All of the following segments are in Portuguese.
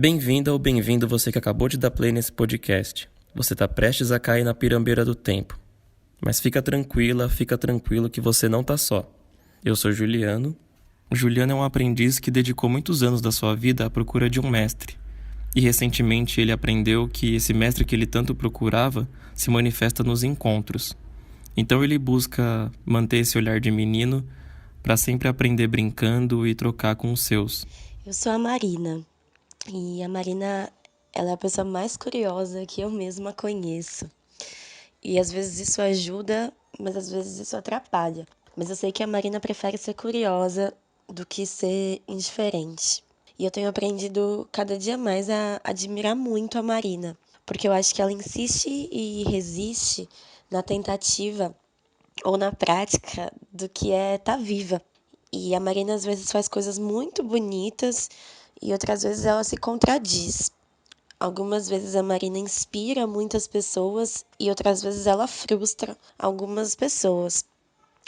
Bem-vinda ou bem-vindo você que acabou de dar play nesse podcast. Você está prestes a cair na pirambeira do tempo. Mas fica tranquila, fica tranquilo que você não tá só. Eu sou Juliano. O Juliano é um aprendiz que dedicou muitos anos da sua vida à procura de um mestre. E recentemente ele aprendeu que esse mestre que ele tanto procurava se manifesta nos encontros. Então ele busca manter esse olhar de menino para sempre aprender brincando e trocar com os seus. Eu sou a Marina. E a Marina, ela é a pessoa mais curiosa que eu mesma conheço. E às vezes isso ajuda, mas às vezes isso atrapalha. Mas eu sei que a Marina prefere ser curiosa do que ser indiferente. E eu tenho aprendido cada dia mais a admirar muito a Marina, porque eu acho que ela insiste e resiste na tentativa ou na prática do que é estar viva. E a Marina às vezes faz coisas muito bonitas e outras vezes ela se contradiz. Algumas vezes a Marina inspira muitas pessoas e outras vezes ela frustra algumas pessoas.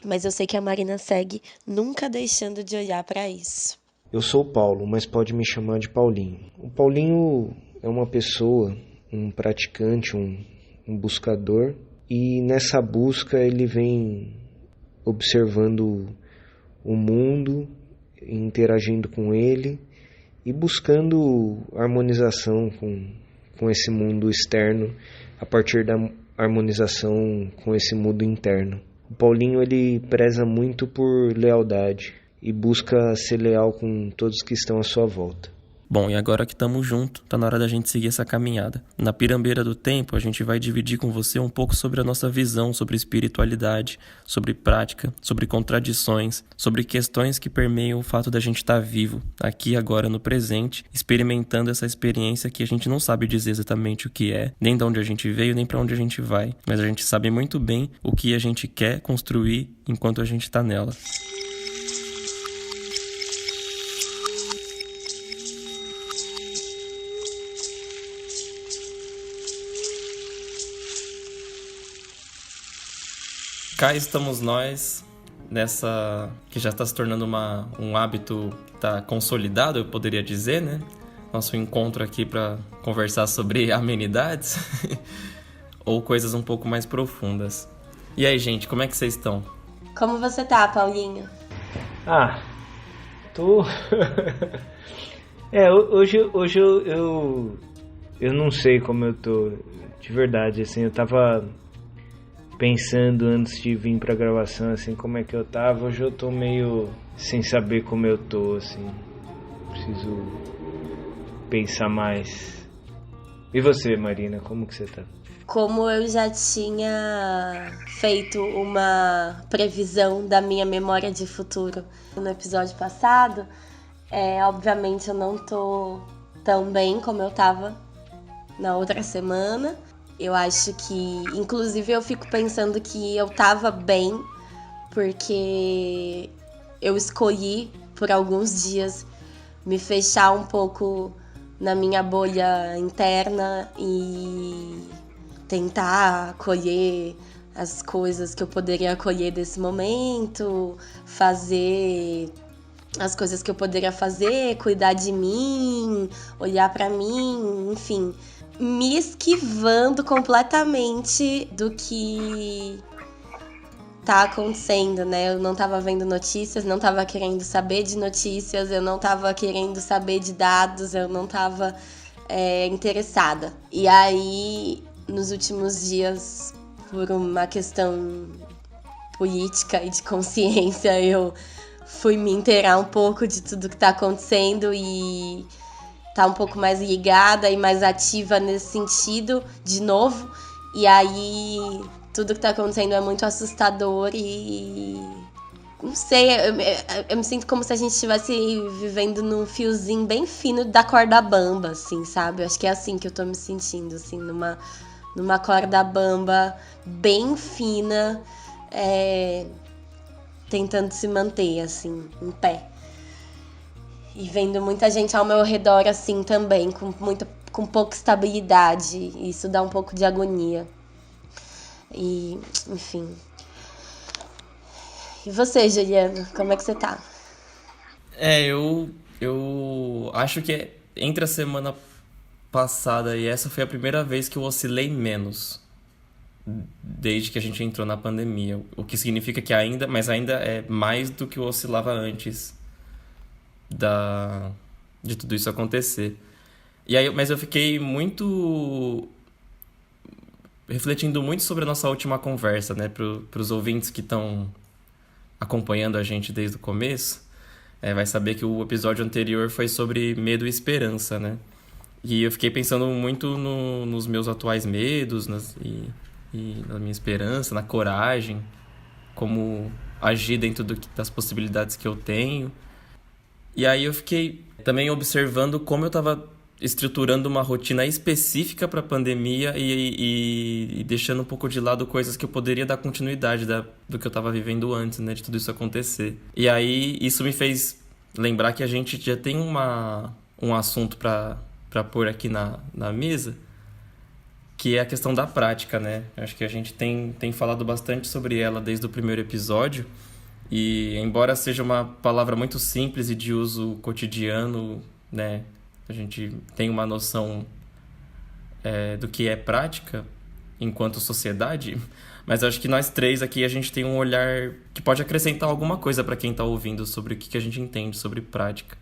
Mas eu sei que a Marina segue nunca deixando de olhar para isso. Eu sou o Paulo, mas pode me chamar de Paulinho. O Paulinho é uma pessoa, um praticante, um buscador. E nessa busca ele vem observando o mundo, interagindo com ele e buscando harmonização com esse mundo externo a partir da harmonização com esse mundo interno. O Paulinho ele preza muito por lealdade e busca ser leal com todos que estão à sua volta. Bom, e agora que estamos juntos, tá na hora da gente seguir essa caminhada. Na pirambeira do tempo, a gente vai dividir com você um pouco sobre a nossa visão sobre espiritualidade, sobre prática, sobre contradições, sobre questões que permeiam o fato da gente estar vivo, aqui agora no presente, experimentando essa experiência que a gente não sabe dizer exatamente o que é, nem de onde a gente veio, nem para onde a gente vai, mas a gente sabe muito bem o que a gente quer construir enquanto a gente está nela. Cá estamos nós, nessa que já está se tornando um hábito que está consolidado, eu poderia dizer, né? Nosso encontro aqui para conversar sobre amenidades ou coisas um pouco mais profundas. E aí, gente, como é que vocês estão? Como você tá, Paulinho? Tô... hoje eu não sei como eu tô, de verdade, assim, eu tava pensando antes de vir pra gravação, assim, como é que eu tava. Hoje eu tô meio sem saber como eu tô, assim, preciso pensar mais. E você, Marina, como que você tá? Como eu já tinha feito uma previsão da minha memória de futuro no episódio passado, obviamente eu não tô tão bem como eu tava na outra semana. Eu acho que, inclusive, eu fico pensando que eu tava bem porque eu escolhi por alguns dias me fechar um pouco na minha bolha interna e tentar acolher as coisas que eu poderia acolher desse momento, fazer as coisas que eu poderia fazer, cuidar de mim, olhar pra mim, enfim, me esquivando completamente do que tá acontecendo, né? Eu não tava vendo notícias, não tava querendo saber de notícias, eu não tava querendo saber de dados, eu não tava interessada. E aí, nos últimos dias, por uma questão política e de consciência, eu fui me inteirar um pouco de tudo que tá acontecendo e tá um pouco mais ligada e mais ativa nesse sentido, de novo. E aí, tudo que tá acontecendo é muito assustador e... não sei, eu me sinto como se a gente estivesse vivendo num fiozinho bem fino da corda bamba, assim, sabe? Eu acho que é assim que eu tô me sentindo, assim, numa corda bamba bem fina, tentando se manter, assim, em pé. E vendo muita gente ao meu redor assim também, com pouca estabilidade. E isso dá um pouco de agonia. E, enfim. E você, Juliano, como é que você tá? Eu acho que entre a semana passada e essa foi a primeira vez que eu oscilei menos desde que a gente entrou na pandemia. O que significa que ainda é mais do que eu oscilava antes de tudo isso acontecer. Mas eu fiquei refletindo muito sobre a nossa última conversa, né? Para os ouvintes que estão acompanhando a gente desde o começo, vai saber que o episódio anterior foi sobre medo e esperança, né? E eu fiquei pensando muito nos meus atuais medos e na minha esperança, na coragem, como agir dentro das possibilidades que eu tenho. E aí eu fiquei também observando como eu estava estruturando uma rotina específica para a pandemia e deixando um pouco de lado coisas que eu poderia dar continuidade do que eu estava vivendo antes, né, de tudo isso acontecer. E aí isso me fez lembrar que a gente já tem um assunto para pôr aqui na mesa, que é a questão da prática, né? Acho que a gente tem falado bastante sobre ela desde o primeiro episódio, e embora seja uma palavra muito simples e de uso cotidiano, né? A gente tem uma noção do que é prática enquanto sociedade, mas acho que nós três aqui a gente tem um olhar que pode acrescentar alguma coisa para quem está ouvindo sobre o que a gente entende sobre prática.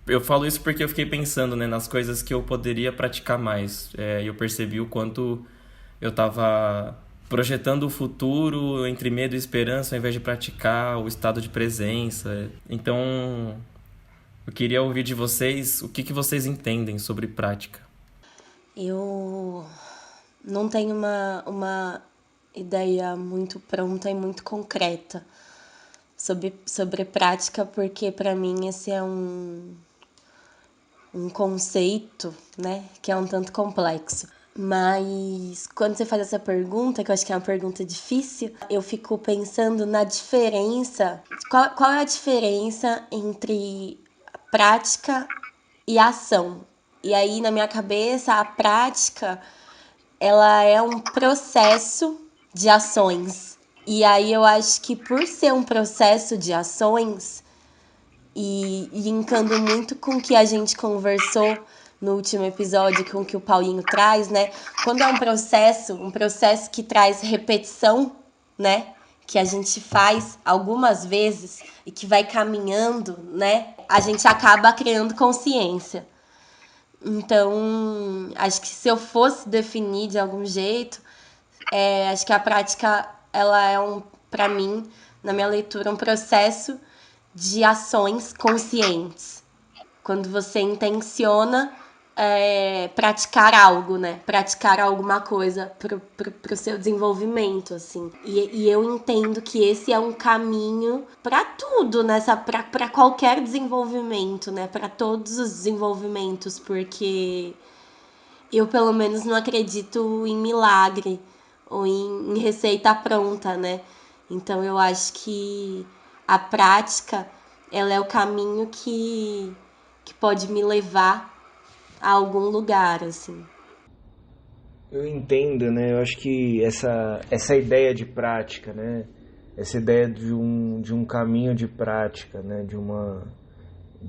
Eu falo isso porque eu fiquei pensando, né, nas coisas que eu poderia praticar mais. E eu percebi o quanto eu estava projetando o futuro entre medo e esperança ao invés de praticar o estado de presença. Então, eu queria ouvir de vocês o que vocês entendem sobre prática. Eu não tenho uma ideia muito pronta e muito concreta sobre prática, porque para mim esse é um conceito, né, que é um tanto complexo. Mas quando você faz essa pergunta, que eu acho que é uma pergunta difícil, eu fico pensando na diferença. Qual é a diferença entre prática e ação? E aí, na minha cabeça, a prática, ela é um processo de ações. E aí eu acho que por ser um processo de ações, e linkando muito com o que a gente conversou no último episódio, com o que o Paulinho traz, né? Quando é um processo que traz repetição, né? Que a gente faz algumas vezes e que vai caminhando, né? A gente acaba criando consciência. Então, acho que se eu fosse definir de algum jeito, acho que a prática, ela é para mim, na minha leitura, um processo de ações conscientes. Quando você intenciona praticar algo, né? Praticar alguma coisa pro seu desenvolvimento, assim. E eu entendo que esse é um caminho para tudo, para qualquer desenvolvimento, né? Para todos os desenvolvimentos, porque eu, pelo menos, não acredito em milagre ou em receita pronta, né? Então, eu acho que a prática, ela é o caminho que pode me levar a algum lugar, assim. Eu entendo, né? Eu acho que essa ideia de prática, né? Essa ideia de um caminho de prática, né? De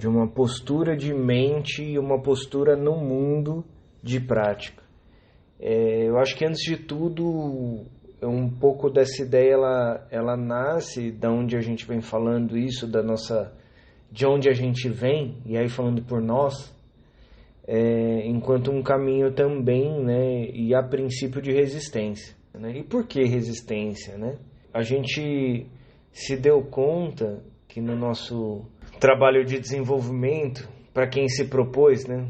uma postura de mente e uma postura no mundo de prática. Eu acho que, antes de tudo, um pouco dessa ideia ela nasce da onde a gente vem falando isso, de onde a gente vem, e aí falando por nós, enquanto um caminho também, né, e a princípio de resistência, né? E por que resistência, né? A gente se deu conta que no nosso trabalho de desenvolvimento, para quem se propôs, né,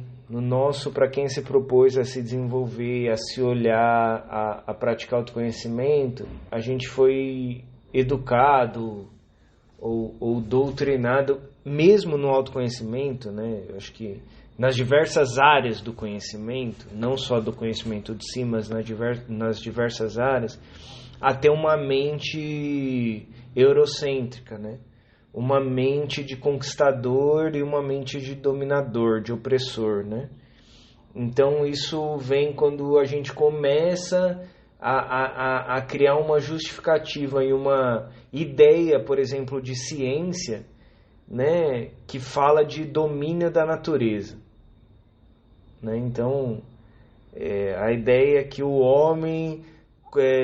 para quem se propôs a se desenvolver, a se olhar, a praticar autoconhecimento, a gente foi educado ou doutrinado, mesmo no autoconhecimento, né? Eu acho que nas diversas áreas do conhecimento, não só do conhecimento de si, mas nas diversas áreas, a ter uma mente eurocêntrica, né? Uma mente de conquistador e uma mente de dominador, de opressor, né? Então isso vem quando a gente começa a criar uma justificativa e uma ideia, por exemplo, de ciência, né, que fala de domínio da natureza. né? Então, a ideia é que o homem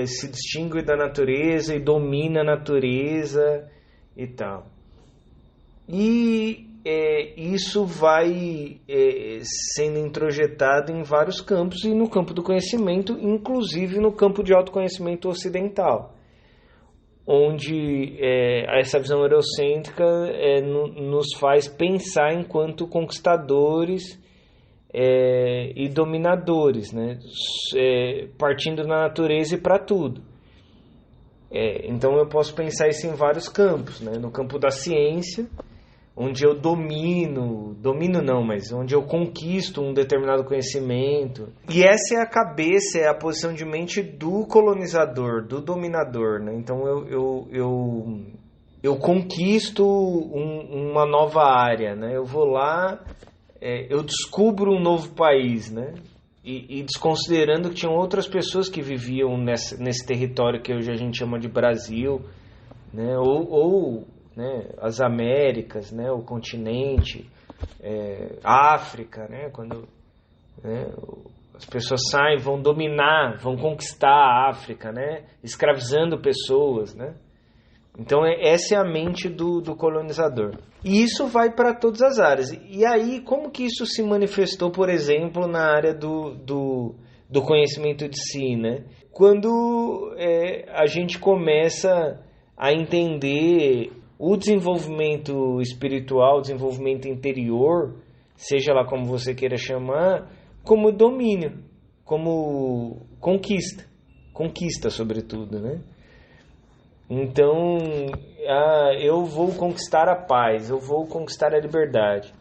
se distingue da natureza e domina a natureza e tal. E isso vai sendo introjetado em vários campos, e no campo do conhecimento, inclusive no campo de autoconhecimento ocidental, onde essa visão eurocêntrica nos faz pensar enquanto conquistadores e dominadores, né? Partindo da natureza e para tudo. Então eu posso pensar isso em vários campos, né? No campo da ciência, onde eu mas onde eu conquisto um determinado conhecimento. E essa é a cabeça, é a posição de mente do colonizador, do dominador, né? Então eu conquisto uma nova área, né? Eu vou lá, eu descubro um novo país, né? E desconsiderando que tinham outras pessoas que viviam nesse território que hoje a gente chama de Brasil, né? Ou né, as Américas, né, o continente, África, né, quando as pessoas saem, vão dominar, vão conquistar a África, né, escravizando pessoas, né. Então essa é a mente do colonizador. E isso vai para todas as áreas. E aí, como que isso se manifestou, por exemplo, na área do conhecimento de si, né? Quando a gente começa a entender o desenvolvimento espiritual, o desenvolvimento interior, seja lá como você queira chamar, como domínio, como conquista sobretudo, né? Então, eu vou conquistar a paz, eu vou conquistar a liberdade.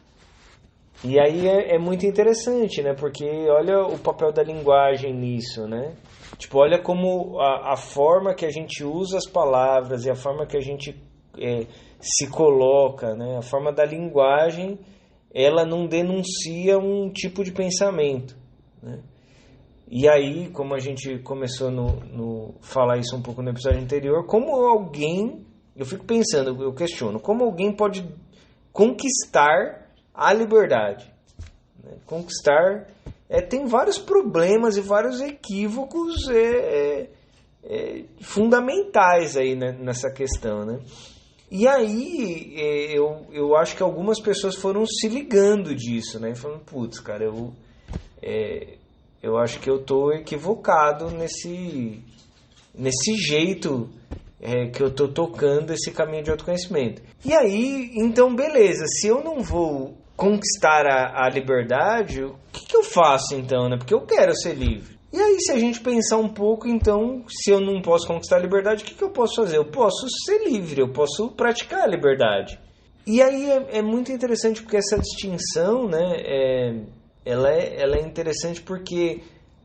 E aí é muito interessante, né? Porque olha o papel da linguagem nisso, né? Tipo, olha como a forma que a gente usa as palavras e a forma que a gente se coloca, né? A forma da linguagem, ela não denuncia um tipo de pensamento, né? E aí, como a gente começou no falar isso um pouco no episódio anterior, como alguém, eu fico pensando, eu questiono, como alguém pode conquistar a liberdade, né? Conquistar tem vários problemas e vários equívocos fundamentais aí, né, nessa questão, né? E aí, eu acho que algumas pessoas foram se ligando disso, né? E falando, putz, cara, eu acho que eu tô equivocado nesse jeito que eu tô tocando esse caminho de autoconhecimento. E aí, então, beleza, se eu não vou conquistar a liberdade, o que eu faço então, né? Porque eu quero ser livre. E aí, se a gente pensar um pouco, então, se eu não posso conquistar a liberdade, o que eu posso fazer? Eu posso ser livre, eu posso praticar a liberdade. E aí é muito interessante porque essa distinção, né, ela é interessante porque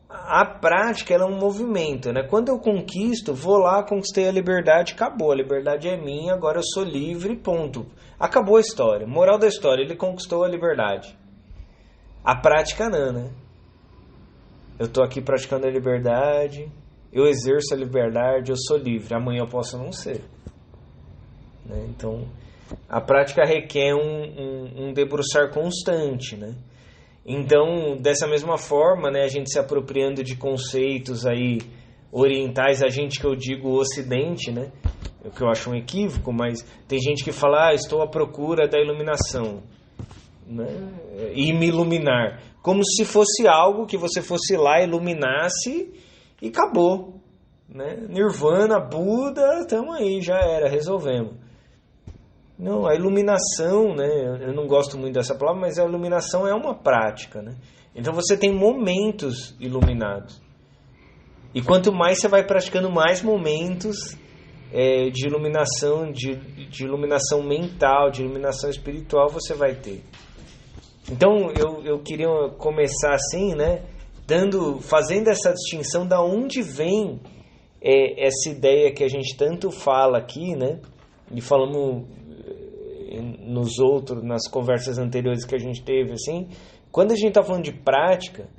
a prática ela é um movimento, né? Quando eu conquisto, vou lá, conquistei a liberdade, acabou, a liberdade é minha, agora eu sou livre, ponto. Acabou a história. Moral da história, ele conquistou a liberdade. A prática não, né? Eu estou aqui praticando a liberdade, eu exerço a liberdade, eu sou livre. Amanhã eu posso não ser, né? Então, a prática requer um debruçar constante, né? Então, dessa mesma forma, né, a gente se apropriando de conceitos aí orientais, a gente que eu digo o Ocidente, né? O que eu acho um equívoco, mas tem gente que fala, estou à procura da iluminação, né? E me iluminar. Como se fosse algo que você fosse lá, iluminasse e acabou, né? Nirvana, Buda, estamos aí, já era, resolvemos. Não, a iluminação, né? Eu não gosto muito dessa palavra, mas a iluminação é uma prática, né? Então você tem momentos iluminados. E quanto mais você vai praticando, mais momentos de iluminação, de iluminação mental, de iluminação espiritual você vai ter. Então eu queria começar assim, né? Fazendo essa distinção da onde vem essa ideia que a gente tanto fala aqui, né? E falamos nas conversas anteriores que a gente teve, assim, quando a gente está falando de prática,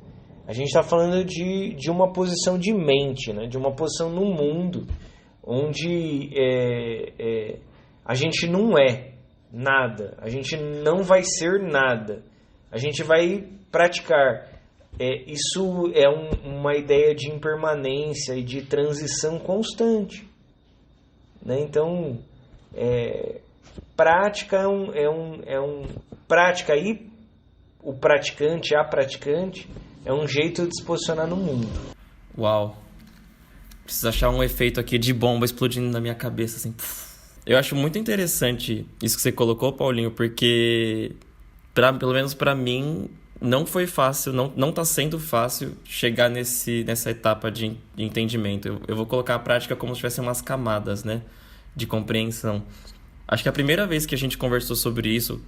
a gente está falando de uma posição de mente, né? De uma posição no mundo, onde a gente não é nada, a gente não vai ser nada, a gente vai praticar isso é uma ideia de impermanência e de transição constante, né? Então, prática prática e o praticante, a praticante, é um jeito de se posicionar no mundo. Uau. Preciso achar um efeito aqui de bomba explodindo na minha cabeça, assim. Eu acho muito interessante isso que você colocou, Paulinho, porque, pelo menos pra mim, não foi fácil, não tá sendo fácil chegar nessa etapa de entendimento. Eu vou colocar a prática como se tivesse umas camadas, né, de compreensão. Acho que a primeira vez que a gente conversou sobre isso,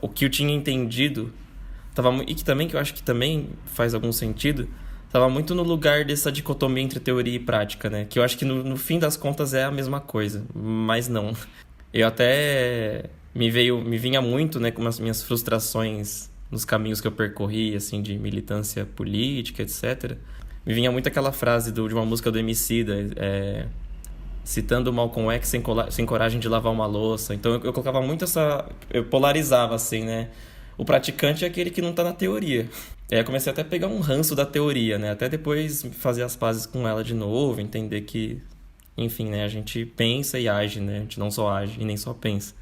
o que eu tinha entendido, e que eu acho que também faz algum sentido, estava muito no lugar dessa dicotomia entre teoria e prática, né? Que eu acho que no fim das contas é a mesma coisa, mas não. Eu até me vinha muito, né, com as minhas frustrações nos caminhos que eu percorri, assim, de militância política, etc. Me vinha muito aquela frase de uma música do Emicida, citando o Malcolm X sem coragem de lavar uma louça. Então eu colocava muito eu polarizava, assim, né? O praticante é aquele que não tá na teoria. Aí eu comecei até a pegar um ranço da teoria, né? Até depois fazer as pazes com ela de novo, entender que, enfim, né? A gente pensa e age, né? A gente não só age e nem só pensa.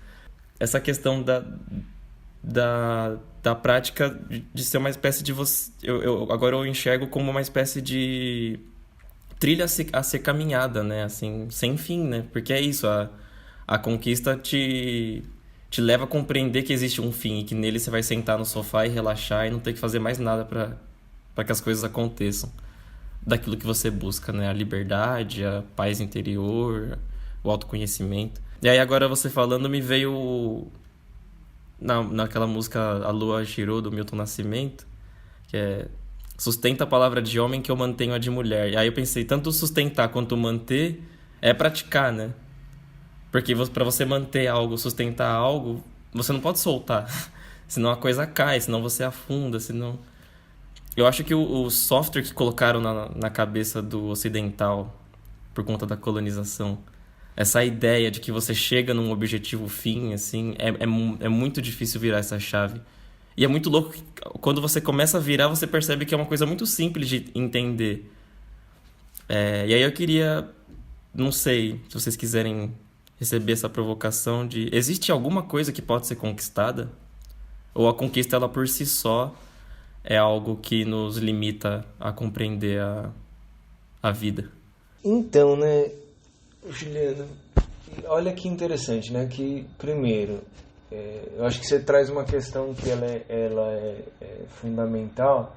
Essa questão da prática de ser uma espécie de... Agora eu enxergo como uma espécie de trilha a ser caminhada, né? Assim, sem fim, né? Porque é isso, a conquista te leva a compreender que existe um fim e que nele você vai sentar no sofá e relaxar e não ter que fazer mais nada para que as coisas aconteçam daquilo que você busca, né? A liberdade, a paz interior, o autoconhecimento. E aí agora você falando me veio naquela música A Lua Girou, do Milton Nascimento, que é: sustenta a palavra de homem que eu mantenho a de mulher. E aí eu pensei, tanto sustentar quanto manter é praticar, né? Porque para você manter algo, sustentar algo, você não pode soltar. Senão a coisa cai, senão você afunda, senão... Eu acho que o software que colocaram na cabeça do ocidental, por conta da colonização, essa ideia de que você chega num objetivo fim, assim, é muito difícil virar essa chave. E é muito louco que quando você começa a virar, você percebe que é uma coisa muito simples de entender. E aí eu queria... Não sei se vocês quiserem receber essa provocação de... Existe alguma coisa que pode ser conquistada? Ou a conquista, ela por si só, é algo que nos limita a compreender a vida? Então, né, Juliano, olha que interessante, né? Que, primeiro, eu acho que você traz uma questão que ela é fundamental,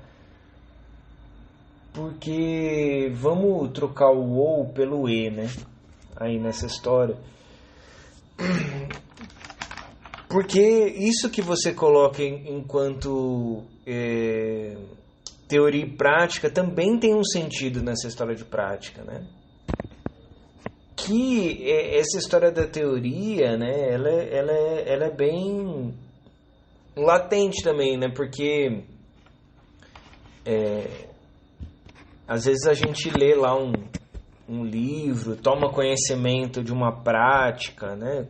porque vamos trocar o ou pelo e, né? Aí nessa história. Porque isso que você coloca enquanto teoria e prática também tem um sentido nessa história de prática, né? Que essa história da teoria, né, ela é bem latente também, né? Porque às vezes a gente lê lá um livro, toma conhecimento de uma prática, né?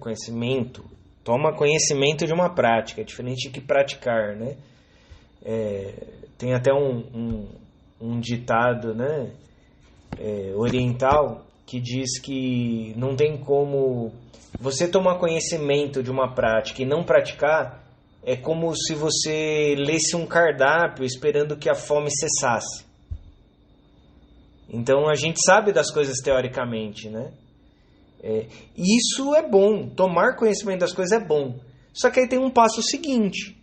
Toma conhecimento de uma prática, é diferente de que praticar, né? Tem até um ditado, né, oriental, que diz que não tem como você tomar conhecimento de uma prática e não praticar. É como se você lesse um cardápio esperando que a fome cessasse. Então a gente sabe das coisas teoricamente, né? Isso é bom, tomar conhecimento das coisas é bom. Só que aí tem um passo seguinte.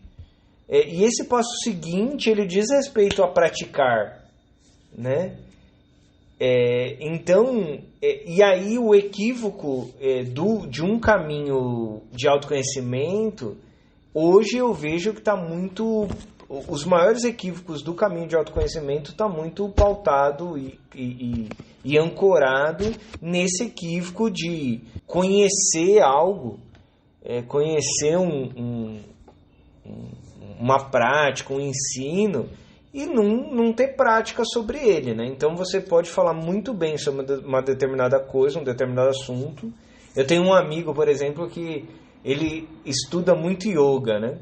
E esse passo seguinte, ele diz respeito a praticar, né? Então, e aí o equívoco de um caminho de autoconhecimento, hoje eu vejo que está muito... Os maiores equívocos do caminho de autoconhecimento está muito pautado e ancorado nesse equívoco de conhecer algo, conhecer uma prática, um ensino, e não ter prática sobre ele, né? Então você pode falar muito bem sobre uma determinada coisa, um determinado assunto. Eu tenho um amigo, por exemplo, que ele estuda muito yoga, né?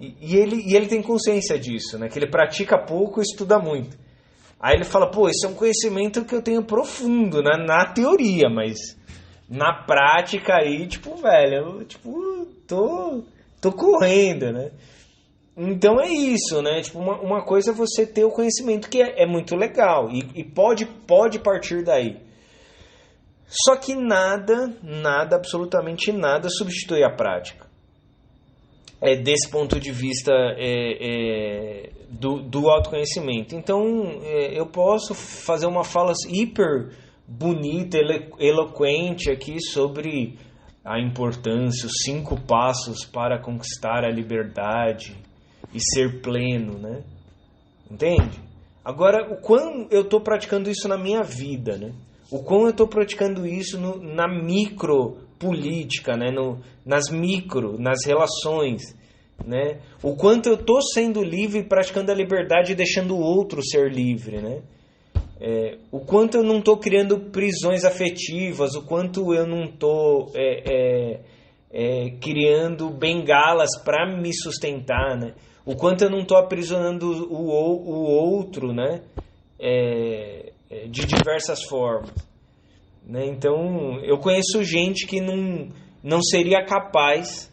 E ele tem consciência disso, né? Que ele pratica pouco e estuda muito. Aí ele fala, pô, isso é um conhecimento que eu tenho profundo, né? Na teoria, mas na prática aí, tipo, velho, eu, tipo, tô correndo, né? Então é isso, né? Tipo, uma coisa é você ter o conhecimento que é muito legal e pode partir daí. Só que nada, absolutamente nada substitui a prática. Desse ponto de vista do autoconhecimento. Então, eu posso fazer uma fala hiper bonita, eloquente aqui sobre a importância, os 5 passos para conquistar a liberdade e ser pleno, né? Entende? Agora, o quão eu estou praticando isso na minha vida, né? O quão eu estou praticando isso na micropolítica, né? Nas relações, né? O quanto eu estou sendo livre, praticando a liberdade e deixando o outro ser livre, né? O quanto eu não estou criando prisões afetivas, o quanto eu não estou criando bengalas para me sustentar, né? O quanto eu não estou aprisionando o outro, né? De diversas formas, né? Então, eu conheço gente que não seria capaz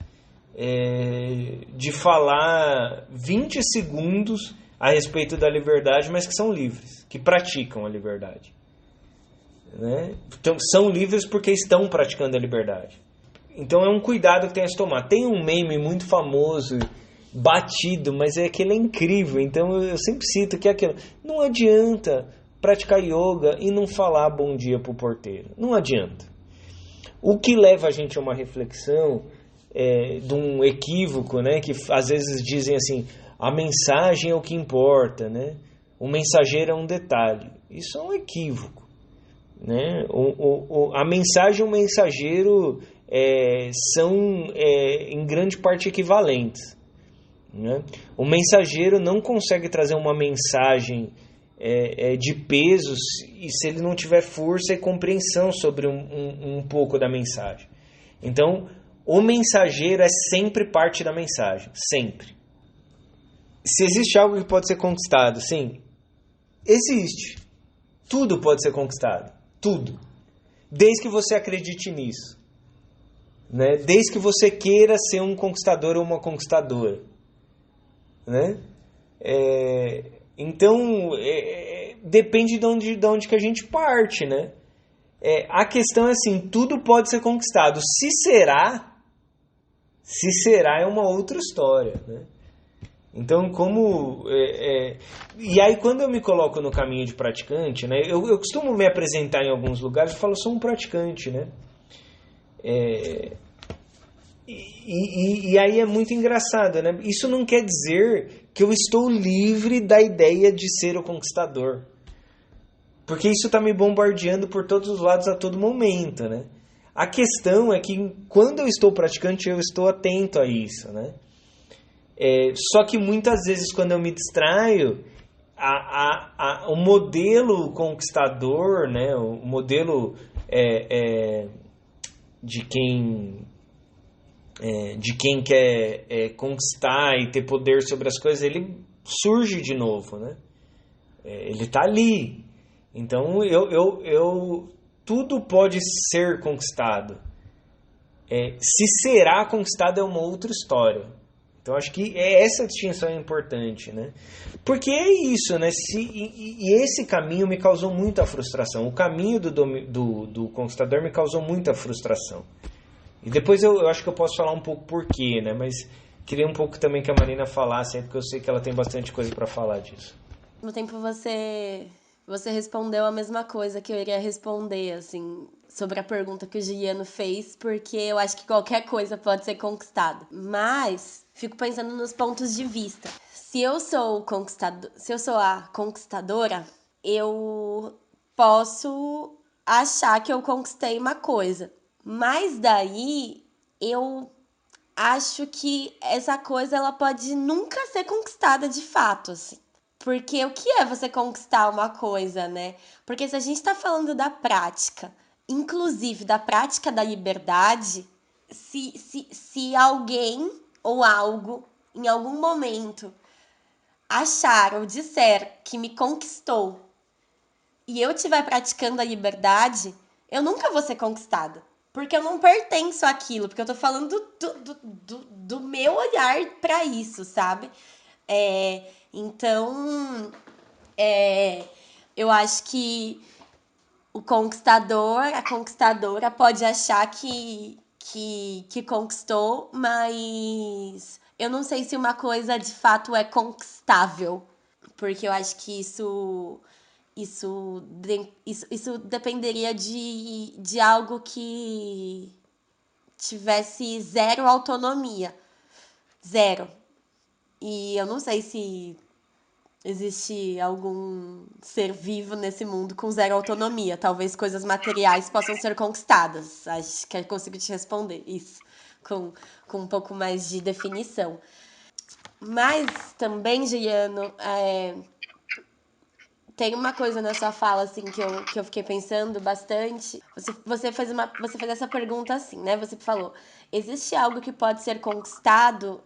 de falar 20 segundos a respeito da liberdade, mas que são livres, que praticam a liberdade, né? Então, são livres porque estão praticando a liberdade. Então é um cuidado que tem a se tomar. Tem um meme muito famoso, batido, mas aquele é incrível. Então eu sempre cito que é aquilo. Não adianta praticar yoga e não falar bom dia pro porteiro. Não adianta. O que leva a gente a uma reflexão de um equívoco, né? Que às vezes dizem assim, a mensagem é o que importa, né? O mensageiro é um detalhe. Isso é um equívoco, né? A mensagem e o mensageiro são em grande parte equivalentes, né? O mensageiro não consegue trazer uma mensagem de pesos e se ele não tiver força e compreensão sobre um pouco da mensagem. Então, o mensageiro é sempre parte da mensagem, sempre. Se existe algo que pode ser conquistado, sim, existe. Tudo pode ser conquistado, tudo. Desde que você acredite nisso, né? Desde que você queira ser um conquistador ou uma conquistadora, né? Então, depende de onde que a gente parte, né? A questão é assim, tudo pode ser conquistado. Se será é uma outra história, né? Então, e aí, quando eu me coloco no caminho de praticante, né? Eu costumo me apresentar em alguns lugares e falo, eu sou um praticante, né? E aí é muito engraçado, né? Isso não quer dizer que eu estou livre da ideia de ser o conquistador. Porque isso está me bombardeando por todos os lados a todo momento, né? A questão é que quando eu estou praticante, eu estou atento a isso, né? Só que muitas vezes quando eu me distraio, o modelo conquistador, né? O modelo de quem quer conquistar e ter poder sobre as coisas, ele surge de novo, né? Ele está ali. Então, tudo pode ser conquistado. Se será conquistado é uma outra história. Então, acho que essa distinção é importante, né? Porque é isso, né? E esse caminho me causou muita frustração. O caminho do conquistador me causou muita frustração. E depois eu acho que eu posso falar um pouco por quê, né? Mas queria um pouco também que a Marina falasse, porque eu sei que ela tem bastante coisa para falar disso. No tempo você respondeu a mesma coisa que eu iria responder, assim, sobre a pergunta que o Juliano fez, porque eu acho que qualquer coisa pode ser conquistada. Mas fico pensando nos pontos de vista. Se eu sou a conquistadora, eu posso achar que eu conquistei uma coisa. Mas daí eu acho que essa coisa ela pode nunca ser conquistada de fato, assim. Porque o que é você conquistar uma coisa, né? Porque se a gente tá falando da prática, inclusive da prática da liberdade, se alguém ou algo em algum momento achar ou disser que me conquistou e eu estiver praticando a liberdade, eu nunca vou ser conquistada. Porque eu não pertenço àquilo, porque eu tô falando do meu olhar pra isso, sabe? Então, eu acho que o conquistador, a conquistadora pode achar que conquistou, mas eu não sei se uma coisa de fato é conquistável, porque eu acho que isso dependeria de algo que tivesse zero autonomia. Zero. E eu não sei se existe algum ser vivo nesse mundo com zero autonomia. Talvez coisas materiais possam ser conquistadas. Acho que eu consigo te responder isso com um pouco mais de definição. Mas também, Juliano, tem uma coisa na sua fala, assim, que eu fiquei pensando bastante. Você fez essa pergunta assim, né? Você falou, existe algo que pode ser conquistado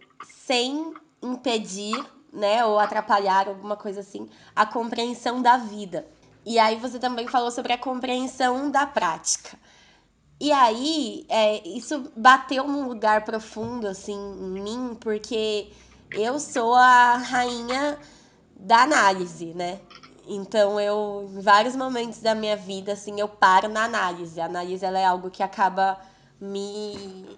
sem impedir, né? Ou atrapalhar, alguma coisa assim, a compreensão da vida. E aí você também falou sobre a compreensão da prática. E aí, isso bateu num lugar profundo, assim, em mim, porque eu sou a rainha da análise, né? Então, em vários momentos da minha vida, assim, eu paro na análise. A análise, ela é algo que acaba em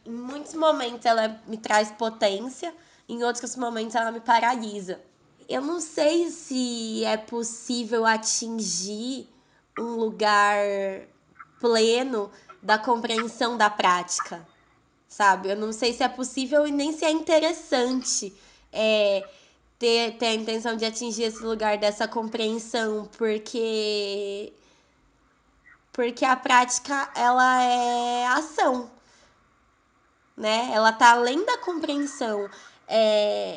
muitos momentos, ela me traz potência, em outros momentos, ela me paralisa. Eu não sei se é possível atingir um lugar pleno da compreensão da prática, sabe? Eu não sei se é possível e nem se é interessante ter a intenção de atingir esse lugar dessa compreensão, porque a prática, ela é ação, né? Ela tá além da compreensão.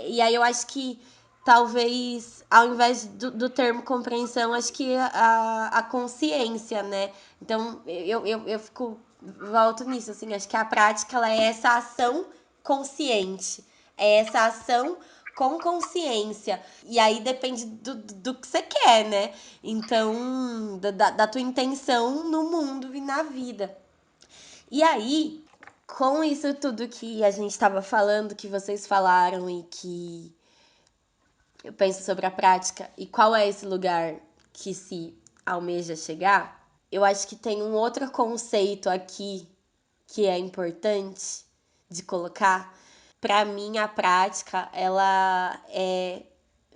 E aí eu acho que talvez, ao invés do termo compreensão, acho que a consciência, né? Então, eu volto nisso, assim, acho que a prática, ela é essa ação consciente. É essa ação com consciência. E aí depende do que você quer, né? Então, da tua intenção no mundo e na vida. E aí, com isso tudo que a gente estava falando, que vocês falaram e que eu penso sobre a prática e qual é esse lugar que se almeja chegar, eu acho que tem um outro conceito aqui que é importante de colocar. Para mim, a prática, ela é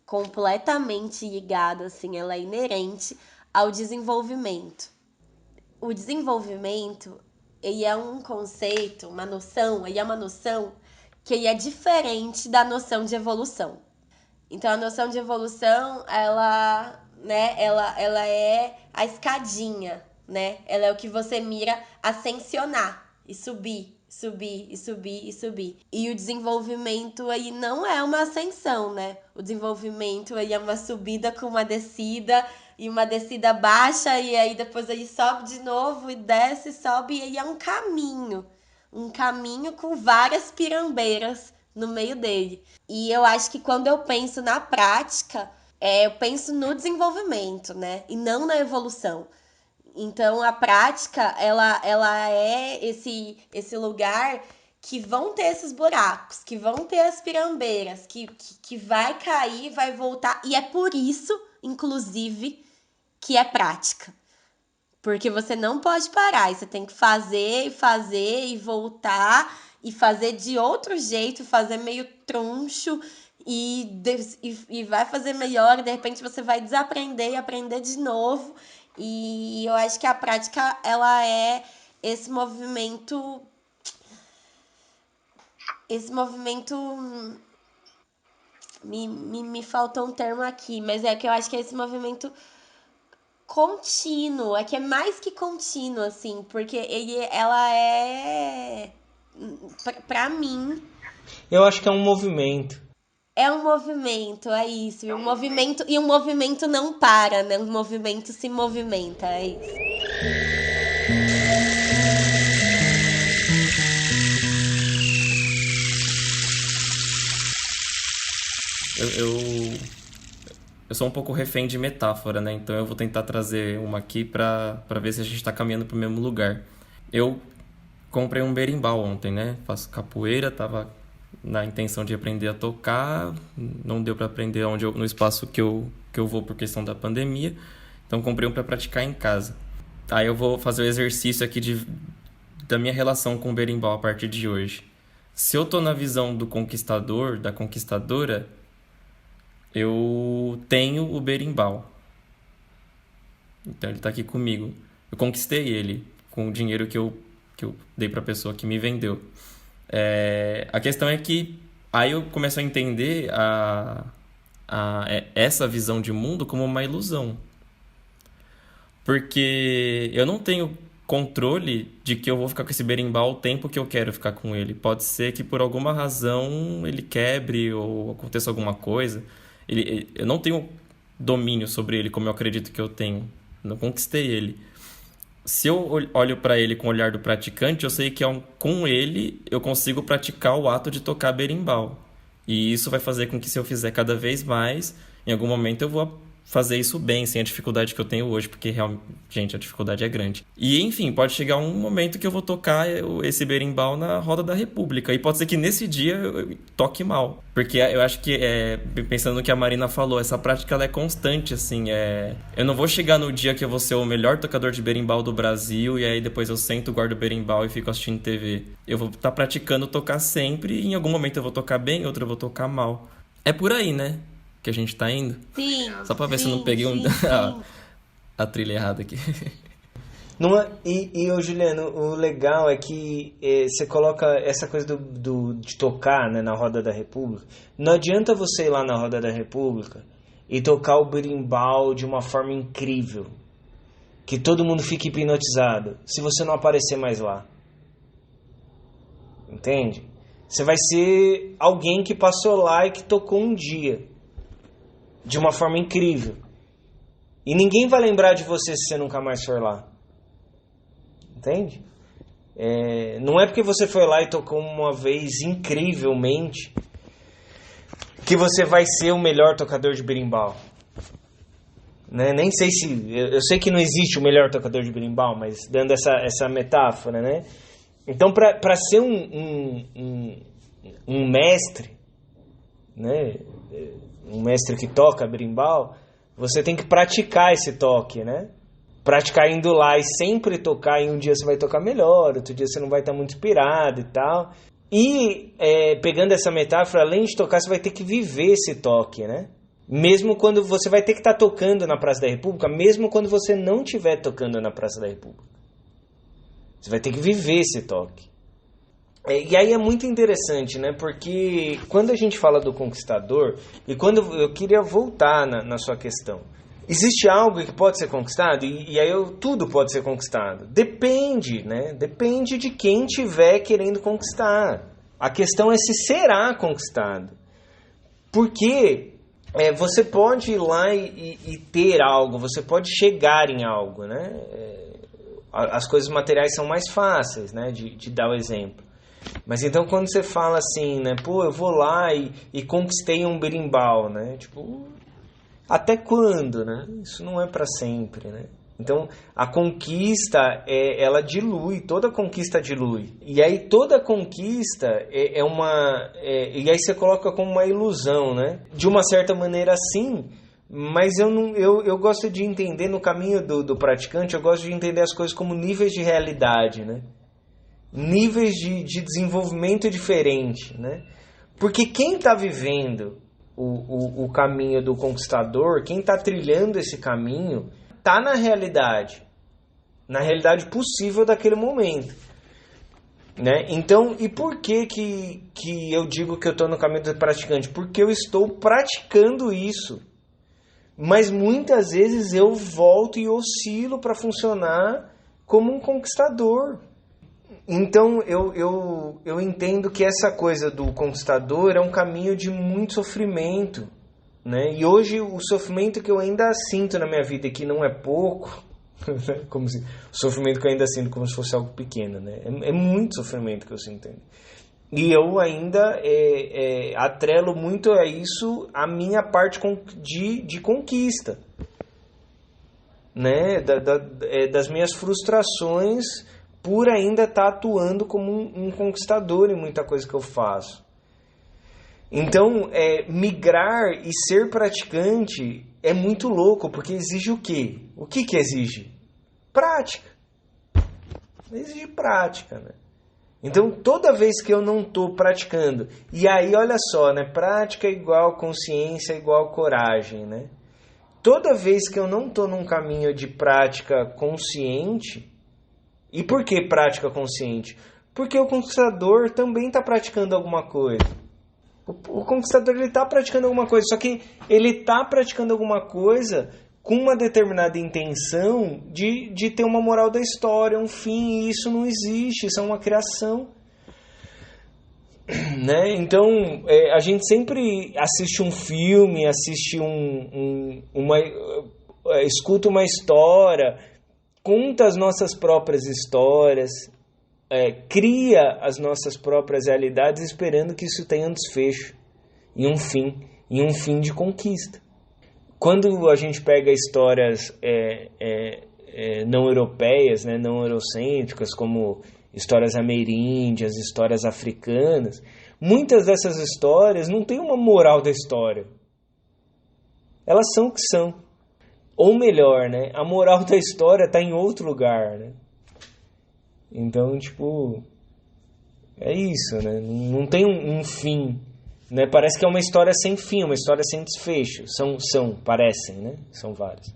completamente ligada, assim, ela é inerente ao desenvolvimento. O desenvolvimento, ele é um conceito, uma noção que ele é diferente da noção de evolução. Então, a noção de evolução, ela é a escadinha, né? Ela é o que você mira ascensionar e subir, subir e subir e subir. E o desenvolvimento aí não é uma ascensão, né? O desenvolvimento aí é uma subida com uma descida e uma descida baixa e aí depois aí sobe de novo e desce, sobe e aí é um caminho com várias pirambeiras no meio dele. E eu acho que quando eu penso na prática, eu penso no desenvolvimento, né? E não na evolução. Então, a prática, ela é esse lugar que vão ter esses buracos, que vão ter as pirambeiras, que vai cair, vai voltar. E é por isso, inclusive, que é prática. Porque você não pode parar, e você tem que fazer e voltar, e fazer de outro jeito, fazer meio troncho, e vai fazer melhor, e de repente você vai desaprender e aprender de novo. E eu acho que a prática, ela é esse movimento. Me faltou um termo aqui, mas é que eu acho que é esse movimento contínuo, é que é mais que contínuo, assim, porque ela é, pra mim, Eu acho que é um movimento. é um movimento, é isso, e um movimento não para, né? Um movimento se movimenta, é isso. eu sou um pouco refém de metáfora, né? Então eu vou tentar trazer uma aqui pra ver se a gente tá caminhando pro mesmo lugar. Eu comprei um berimbau ontem, né? Faço capoeira, tava na intenção de aprender a tocar, não deu pra aprender no espaço que eu vou por questão da pandemia, então comprei um pra praticar em casa. Aí eu vou fazer o exercício aqui da minha relação com o berimbau a partir de hoje. Se eu tô na visão do conquistador, da conquistadora, eu tenho o berimbau. Então ele tá aqui comigo. Eu conquistei ele com o dinheiro que eu dei pra pessoa que me vendeu. A questão é que aí eu começo a entender essa visão de mundo como uma ilusão. Porque eu não tenho controle de que eu vou ficar com esse berimbau o tempo que eu quero ficar com ele. Pode ser que por alguma razão ele quebre ou aconteça alguma coisa. Eu não tenho domínio sobre ele como eu acredito que eu tenho. Não conquistei ele. Se eu olho para ele com o olhar do praticante, eu sei que com ele eu consigo praticar o ato de tocar berimbau. E isso vai fazer com que, se eu fizer cada vez mais, em algum momento eu vou fazer isso bem, sem a dificuldade que eu tenho hoje, porque realmente, gente, a dificuldade é grande. E, enfim, pode chegar um momento que eu vou tocar esse berimbau na Roda da República. E pode ser que nesse dia eu toque mal. Porque eu acho que, pensando no que a Marina falou, essa prática ela é constante, assim. Eu não vou chegar no dia que eu vou ser o melhor tocador de berimbau do Brasil e aí depois eu sento, guardo o berimbau e fico assistindo TV. Eu vou estar praticando tocar sempre e em algum momento eu vou tocar bem, outro eu vou tocar mal. É por aí, né? Que a gente tá indo. Sim. Só pra ver se eu não peguei a trilha errada aqui. Não é, ô Juliano, o legal é que você coloca essa coisa de tocar, né, na Roda da República. Não adianta você ir lá na Roda da República e tocar o berimbau de uma forma incrível, que todo mundo fique hipnotizado, se você não aparecer mais lá. Entende? Você vai ser alguém que passou lá e que tocou um dia de uma forma incrível. E ninguém vai lembrar de você se você nunca mais for lá. Entende? Não é porque você foi lá e tocou uma vez incrivelmente que você vai ser o melhor tocador de berimbau. Né? Nem sei se... Eu sei que não existe o melhor tocador de berimbau, mas dando essa metáfora, né? Então, para ser um mestre, né? Um mestre que toca berimbau, você tem que praticar esse toque, né? Praticar indo lá e sempre tocar, e um dia você vai tocar melhor, outro dia você não vai estar muito inspirado e tal. E, pegando essa metáfora, além de tocar, você vai ter que viver esse toque, né? Mesmo quando você vai ter que estar tocando na Praça da República, mesmo quando você não estiver tocando na Praça da República. Você vai ter que viver esse toque. E aí é muito interessante, né? Porque quando a gente fala do conquistador, e quando eu queria voltar na sua questão, existe algo que pode ser conquistado? E aí tudo pode ser conquistado. Depende, né? Depende de quem estiver querendo conquistar. A questão é se será conquistado. Porque você pode ir lá e ter algo, você pode chegar em algo, né? As coisas materiais são mais fáceis, né? De dar o exemplo. Mas então quando você fala assim, né? Pô, eu vou lá e conquistei um berimbau, né? Tipo, até quando, né? Isso não é para sempre, né? Então a conquista, ela dilui, toda conquista dilui. E aí toda conquista e aí você coloca como uma ilusão, né? De uma certa maneira sim, mas eu gosto de entender no caminho do praticante, eu gosto de entender as coisas como níveis de realidade, né? Níveis de desenvolvimento diferente, né? Porque quem está vivendo o caminho do conquistador, quem está trilhando esse caminho, está na realidade possível daquele momento, né? Então, e por que eu digo que eu estou no caminho do praticante? Porque eu estou praticando isso, mas muitas vezes eu volto e oscilo para funcionar como um conquistador. Então eu entendo que essa coisa do conquistador é um caminho de muito sofrimento, né? E hoje o sofrimento que eu ainda sinto na minha vida, que não é pouco, como se, o sofrimento que eu ainda sinto como se fosse algo pequeno, né? É muito sofrimento que eu sinto. E eu ainda atrelo muito a isso a minha parte de conquista, né? Das minhas frustrações por ainda estar atuando como um conquistador em muita coisa que eu faço. Então, migrar e ser praticante é muito louco, porque exige o quê? O que exige? Prática. Exige prática, né? Então, toda vez que eu não estou praticando, e aí olha só, né? Prática é igual consciência, é igual coragem, né? Toda vez que eu não estou num caminho de prática consciente, e por que prática consciente? Porque o conquistador também está praticando alguma coisa. O conquistador ele está praticando alguma coisa, só que ele está praticando alguma coisa com uma determinada intenção de ter uma moral da história, um fim, e isso não existe, isso é uma criação. Né? Então, a gente sempre assiste um filme, assiste escuta uma história, conta as nossas próprias histórias, cria as nossas próprias realidades esperando que isso tenha um desfecho e um fim de conquista. Quando a gente pega histórias não europeias, né, não eurocêntricas, como histórias ameríndias, histórias africanas, muitas dessas histórias não têm uma moral da história. Elas são o que são. Ou melhor, né, a moral da história está em outro lugar, né? Então, tipo, é isso, né? Não tem um fim, né? Parece que é uma história sem fim, uma história sem desfecho. Parecem, né? São várias.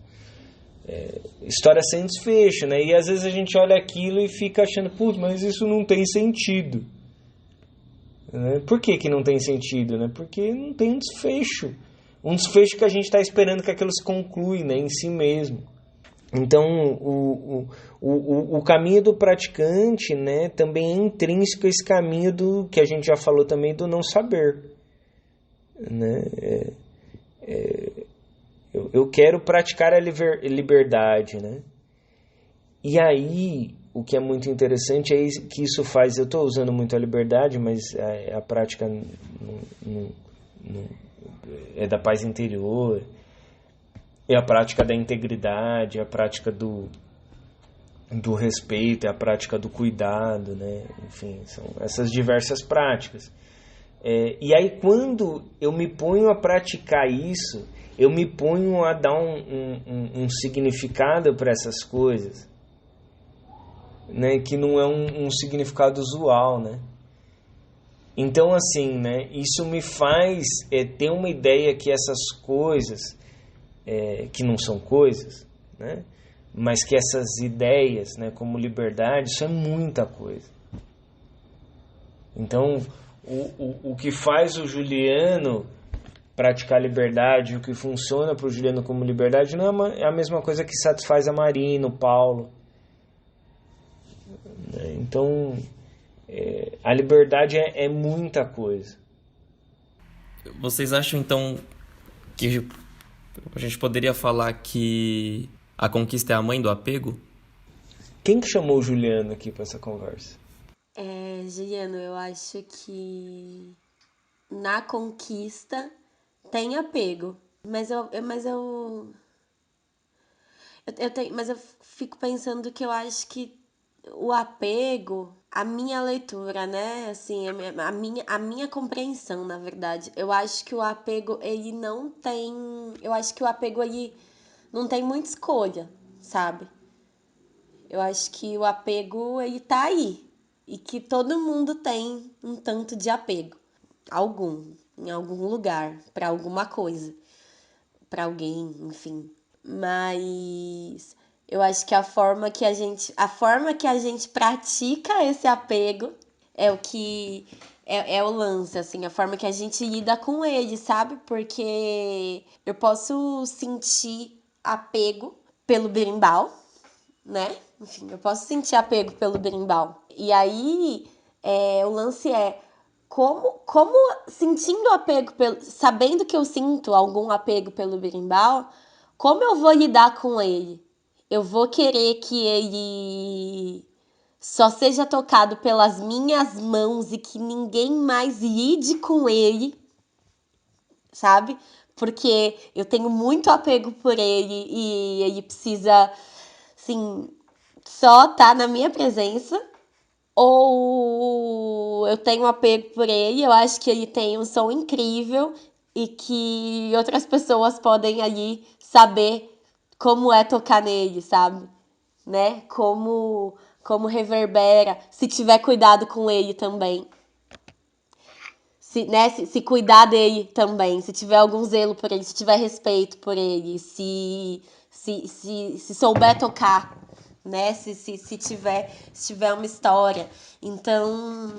História sem desfecho, né? E às vezes a gente olha aquilo e fica achando, putz, mas isso não tem sentido. Né? Por que não tem sentido, né? Porque não tem um desfecho. Um desfecho que a gente está esperando que aquilo se conclui, né? Em si mesmo. Então, o caminho do praticante, né, também é intrínseco a esse caminho do que a gente já falou também do não saber. Né? Eu quero praticar a liberdade. Né? E aí, o que é muito interessante é que isso faz... Eu estou usando muito a liberdade, mas a prática é da paz interior... É a prática da integridade, é a prática do respeito, é a prática do cuidado, né? Enfim, são essas diversas práticas. E aí, quando eu me ponho a praticar isso, eu me ponho a dar um significado para essas coisas, né? Que não é um significado usual, né? Então, assim, né? Isso me faz ter uma ideia que essas coisas... que não são coisas, né? Mas que essas ideias, né, como liberdade, isso é muita coisa. Então, o que faz o Juliano praticar liberdade, o que funciona para o Juliano como liberdade, não é a mesma coisa que satisfaz a Marina, o Paulo. Então, a liberdade é muita coisa. Vocês acham, então, que a gente poderia falar que a conquista é a mãe do apego? Quem que chamou o Juliano aqui para essa conversa? Juliano, eu acho que na conquista tem apego. Mas eu fico pensando que eu acho que o apego, a minha leitura, né? Assim, a minha compreensão, na verdade. Eu acho que o apego, ele não tem... Eu acho que o apego, ele não tem muita escolha, sabe? Eu acho que o apego, ele tá aí. E que todo mundo tem um tanto de apego. Em algum lugar, pra alguma coisa. Pra alguém, enfim. Mas... eu acho que a forma que a gente pratica esse apego é o que é o lance, assim, a forma que a gente lida com ele, sabe? Porque eu posso sentir apego pelo berimbau, né? Enfim, eu posso sentir apego pelo berimbau. E aí, o lance é como sentindo apego sabendo que eu sinto algum apego pelo berimbau, como eu vou lidar com ele? Eu vou querer que ele só seja tocado pelas minhas mãos e que ninguém mais lide com ele, sabe? Porque eu tenho muito apego por ele e ele precisa, assim, só estar na minha presença. Ou eu tenho apego por ele, eu acho que ele tem um som incrível e que outras pessoas podem ali saber como é tocar nele, sabe? Né? Como reverbera, se tiver cuidado com ele também. Se cuidar dele também, se tiver algum zelo por ele, se tiver respeito por ele, se souber tocar, né? Se tiver uma história. Então,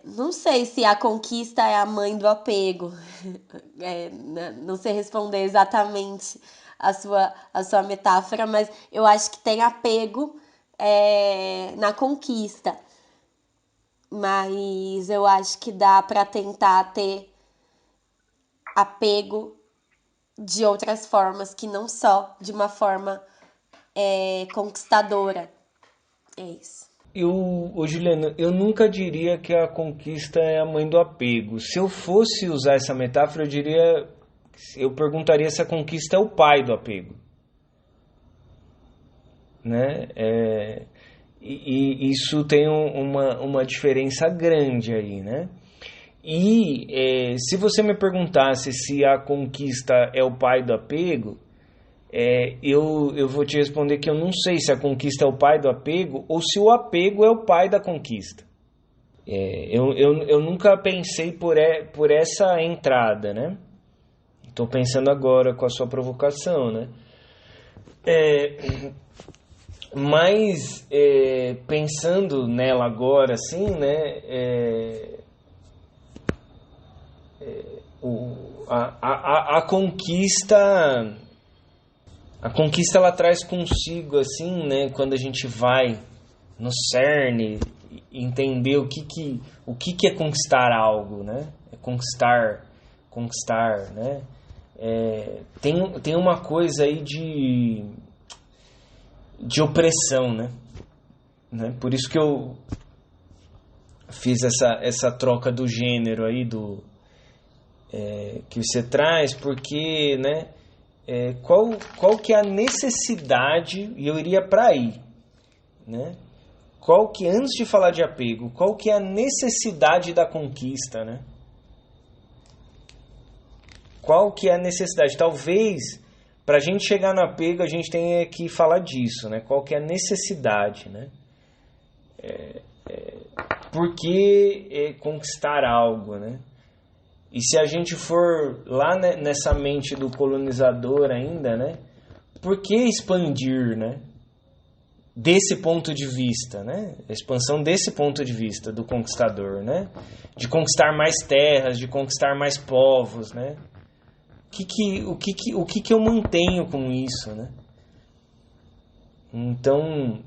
não sei se a conquista é a mãe do apego. Não sei responder exatamente a sua metáfora, mas eu acho que tem apego na conquista. Mas eu acho que dá para tentar ter apego de outras formas, que não só de uma forma conquistadora. É isso. Juliana, eu nunca diria que a conquista é a mãe do apego. Se eu fosse usar essa metáfora, eu perguntaria se a conquista é o pai do apego. Né? E isso tem uma diferença grande aí, né? E se você me perguntasse se a conquista é o pai do apego, eu vou te responder que eu não sei se a conquista é o pai do apego ou se o apego é o pai da conquista. Eu nunca pensei por essa entrada, né? Estou pensando agora com a sua provocação, né? Mas pensando nela agora, assim, né? A conquista ela traz consigo, assim, né? Quando a gente vai no cerne entender o que é conquistar algo, né? É conquistar, né? Tem uma coisa aí de opressão, né? Por isso que eu fiz essa troca do gênero aí que você traz, porque, né? Qual que é a necessidade, e eu iria para aí, né? Antes de falar de apego, qual que é a necessidade da conquista, né? Qual que é a necessidade? Talvez, para a gente chegar no apego, a gente tenha que falar disso, né? Qual que é a necessidade, né? Por que conquistar algo, né? E se a gente for lá nessa mente do colonizador ainda, né? Por que expandir, né? Desse ponto de vista, né? A expansão desse ponto de vista do conquistador, né? De conquistar mais terras, de conquistar mais povos, né? O que eu mantenho com isso, né? Então,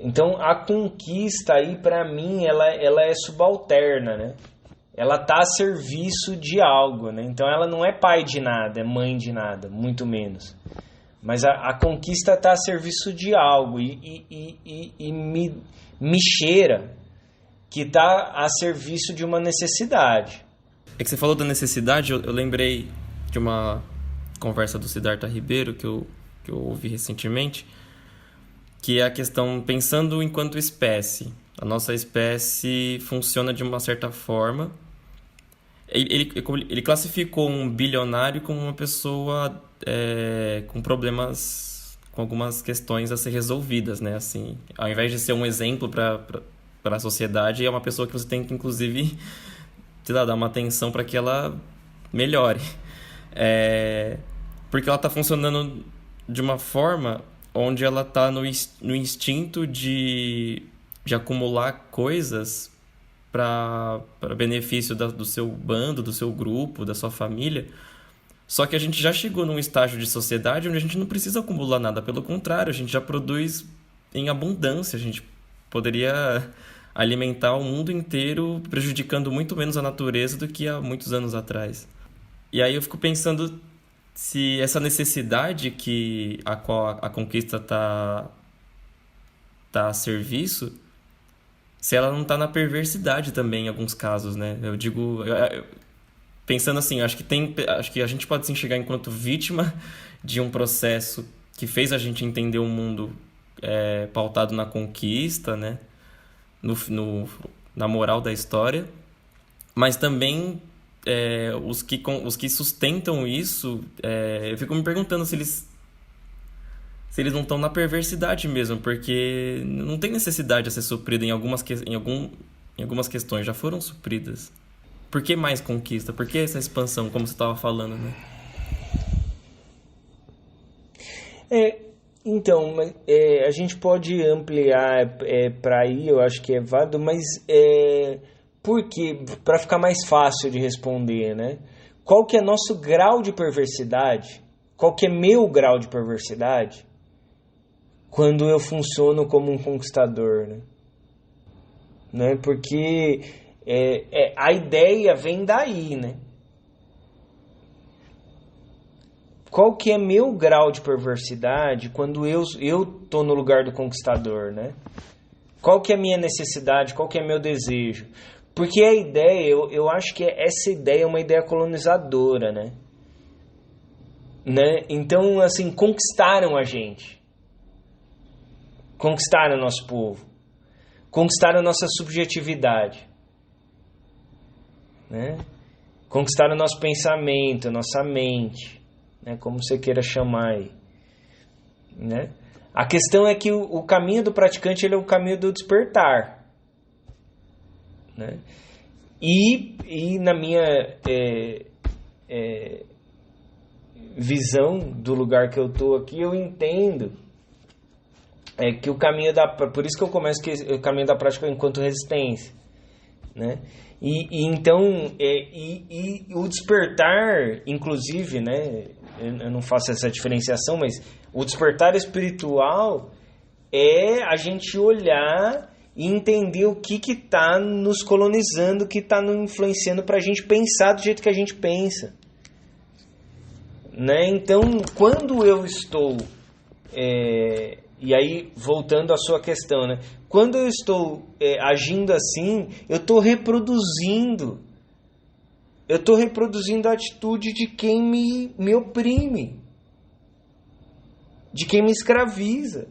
então a conquista aí para mim ela é subalterna, né? Ela tá a serviço de algo, né? Então ela não é pai de nada, é mãe de nada, muito menos. Mas a conquista tá a serviço de algo e me cheira que tá a serviço de uma necessidade. É que você falou da necessidade, eu lembrei de uma conversa do Siddhartha Ribeiro que eu ouvi recentemente, que é a questão, pensando enquanto espécie. A nossa espécie funciona de uma certa forma. Ele classificou um bilionário como uma pessoa com problemas, com algumas questões a ser resolvidas, né? Assim, ao invés de ser um exemplo para a sociedade, é uma pessoa que você tem que, inclusive, sei lá, dar uma atenção para que ela melhore. Porque ela está funcionando de uma forma onde ela está no instinto de acumular coisas para benefício do seu bando, do seu grupo, da sua família. Só que a gente já chegou num estágio de sociedade onde a gente não precisa acumular nada. Pelo contrário, a gente já produz em abundância. A gente poderia alimentar o mundo inteiro, prejudicando muito menos a natureza do que há muitos anos atrás. E aí eu fico pensando se essa necessidade que a qual a conquista tá a serviço, se ela não tá na perversidade também em alguns casos, né? Eu digo, pensando assim, acho que a gente pode se enxergar enquanto vítima de um processo que fez a gente entender o mundo pautado na conquista, né? Na moral da história, mas também os que sustentam isso, eu fico me perguntando se eles não estão na perversidade mesmo, porque não tem necessidade de ser suprida em algumas questões, já foram supridas. Por que mais conquista? Por que essa expansão, como você estava falando, né? Então, a gente pode ampliar para aí, eu acho que é válido, mas por quê? Para ficar mais fácil de responder, né? Qual que é nosso grau de perversidade? Qual que é meu grau de perversidade quando eu funciono como um conquistador, né? Porque a ideia vem daí, né? Qual que é meu grau de perversidade quando eu tô no lugar do conquistador, né? Qual que é a minha necessidade? Qual que é meu desejo? Porque a ideia, eu acho que essa ideia é uma ideia colonizadora, né? Então, assim, conquistaram a gente. Conquistaram o nosso povo. Conquistaram a nossa subjetividade. Né? Conquistaram o nosso pensamento, a nossa mente. Né? Como você queira chamar aí. Né? A questão é que o caminho do praticante ele é o caminho do despertar. Né? E na minha visão do lugar que eu estou aqui, eu entendo que o caminho por isso que eu começo que o caminho da prática enquanto resistência, né? Então o despertar, inclusive, né? Eu não faço essa diferenciação, mas o despertar espiritual é a gente olhar e entender o que está nos colonizando, o que está nos influenciando para a gente pensar do jeito que a gente pensa. Né? Então, quando eu estou... e aí, voltando à sua questão, né? Quando eu estou agindo assim, eu estou reproduzindo. Eu estou reproduzindo a atitude de quem me oprime. De quem me escraviza.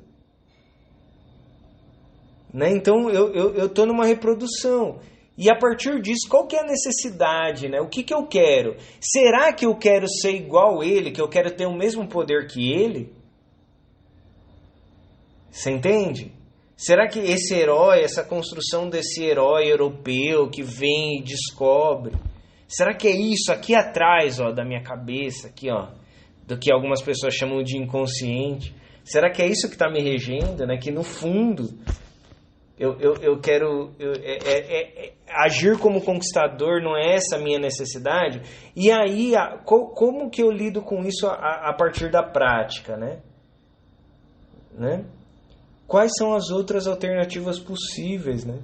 Né? Então, eu estou numa reprodução. E a partir disso, qual que é a necessidade? Né? O que eu quero? Será que eu quero ser igual a ele? Que eu quero ter o mesmo poder que ele? Você entende? Será que esse herói, essa construção desse herói europeu que vem e descobre, será que é isso aqui atrás, ó, da minha cabeça, aqui, ó, do que algumas pessoas chamam de inconsciente? Será que é isso que está me regendo? Né? Que no fundo eu quero agir como conquistador, não é essa a minha necessidade? E aí, como que eu lido com isso a partir da prática, né? Quais são as outras alternativas possíveis, né?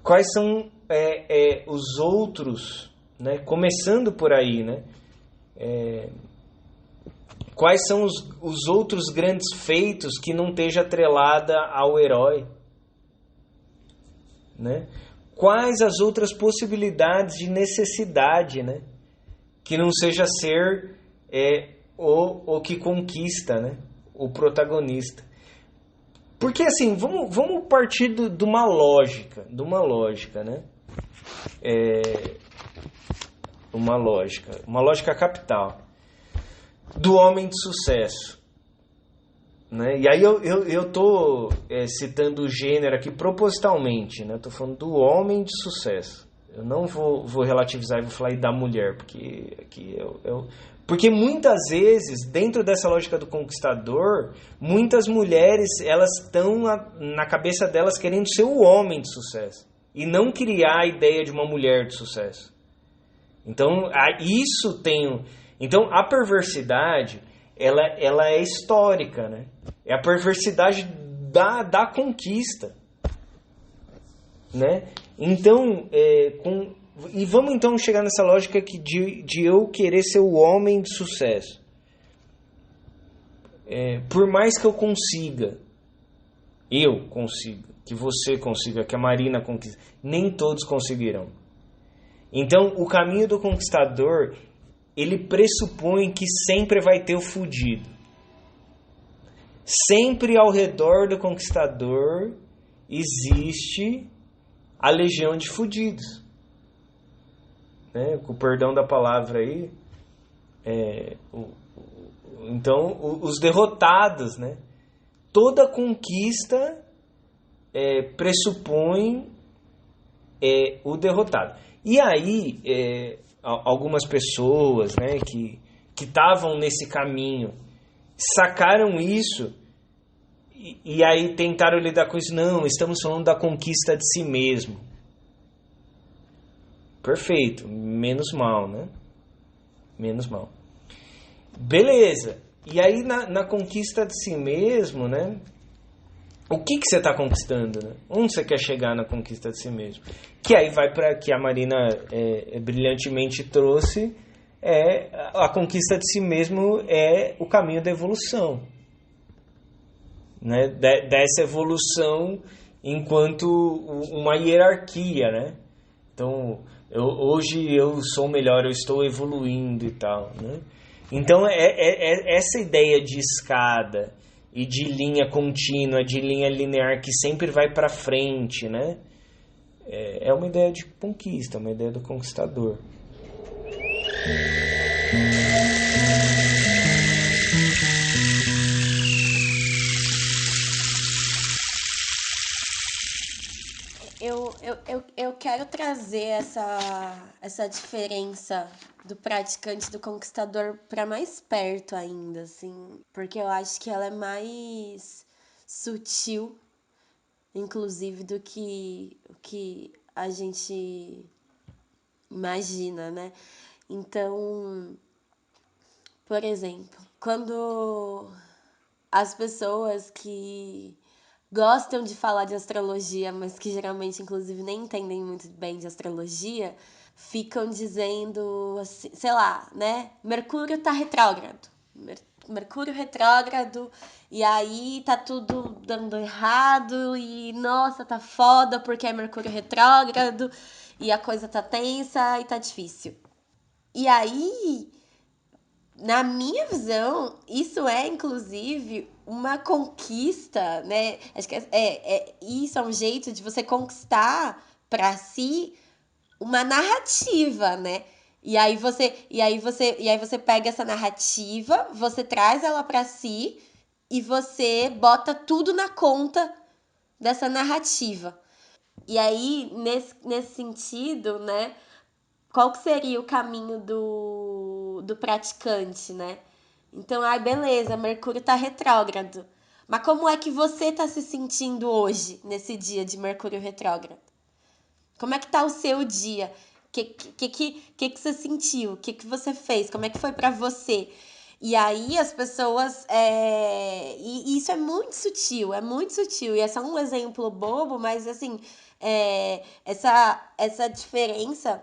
Quais são os outros, né? Começando por aí, né? Quais são os outros grandes feitos que não esteja atrelada ao herói? Né? Quais as outras possibilidades de necessidade, né? Que não seja ser o que conquista, né? O protagonista. Porque assim, vamos partir de uma lógica, né? Uma lógica capital do homem de sucesso, né? E aí eu tô citando o gênero aqui propositalmente, né? Tô falando do homem de sucesso. Eu não vou relativizar e vou falar da mulher, porque aqui porque muitas vezes, dentro dessa lógica do conquistador, muitas mulheres, elas estão na cabeça delas querendo ser o homem de sucesso e não criar a ideia de uma mulher de sucesso. Então, Então, a perversidade, ela é histórica, né? É a perversidade da conquista, né? Então, E vamos então chegar nessa lógica de eu querer ser o homem de sucesso. Por mais que eu consiga, que você consiga, que a Marina conquista, nem todos conseguirão. Então, o caminho do conquistador, ele pressupõe que sempre vai ter o fudido. Sempre ao redor do conquistador existe a legião de fudidos. Né? Com o perdão da palavra aí, então, os derrotados, né? Toda conquista pressupõe o derrotado. E aí, algumas pessoas, né, que estavam nesse caminho sacaram isso e aí tentaram lidar com isso. Não, estamos falando da conquista de si mesmo. Perfeito, menos mal, né? Menos mal. Beleza. E aí na conquista de si mesmo, né? O que você está conquistando, né? Onde você quer chegar na conquista de si mesmo? Que aí vai para que a Marina brilhantemente trouxe, a conquista de si mesmo é o caminho da evolução, né? Dessa evolução enquanto uma hierarquia, né? Então, hoje eu sou melhor, eu estou evoluindo e tal, né? Então, essa ideia de escada e de linha contínua, de linha linear que sempre vai para frente, né? É uma ideia de conquista, uma ideia do conquistador. Eu quero trazer essa diferença do praticante do conquistador para mais perto ainda, assim, porque eu acho que ela é mais sutil, inclusive, do que o que a gente imagina, né? Então, por exemplo, quando as pessoas que gostam de falar de astrologia, mas que geralmente, inclusive, nem entendem muito bem de astrologia, ficam dizendo, assim, sei lá, né? Mercúrio tá retrógrado. Mercúrio retrógrado, e aí tá tudo dando errado, e nossa, tá foda porque é Mercúrio retrógrado, e a coisa tá tensa e tá difícil. E aí, na minha visão, isso é, inclusive, uma conquista, né? Acho que isso é um jeito de você conquistar para si uma narrativa, né? E aí você pega essa narrativa, você traz ela para si e você bota tudo na conta dessa narrativa. E aí, nesse sentido, né? Qual que seria o caminho do praticante, né? Então, beleza, Mercúrio tá retrógrado. Mas como é que você tá se sentindo hoje, nesse dia de Mercúrio retrógrado? Como é que tá o seu dia? O que você sentiu? O que você fez? Como é que foi pra você? E aí as pessoas... E isso é muito sutil, é muito sutil. E é só um exemplo bobo, mas assim... essa diferença...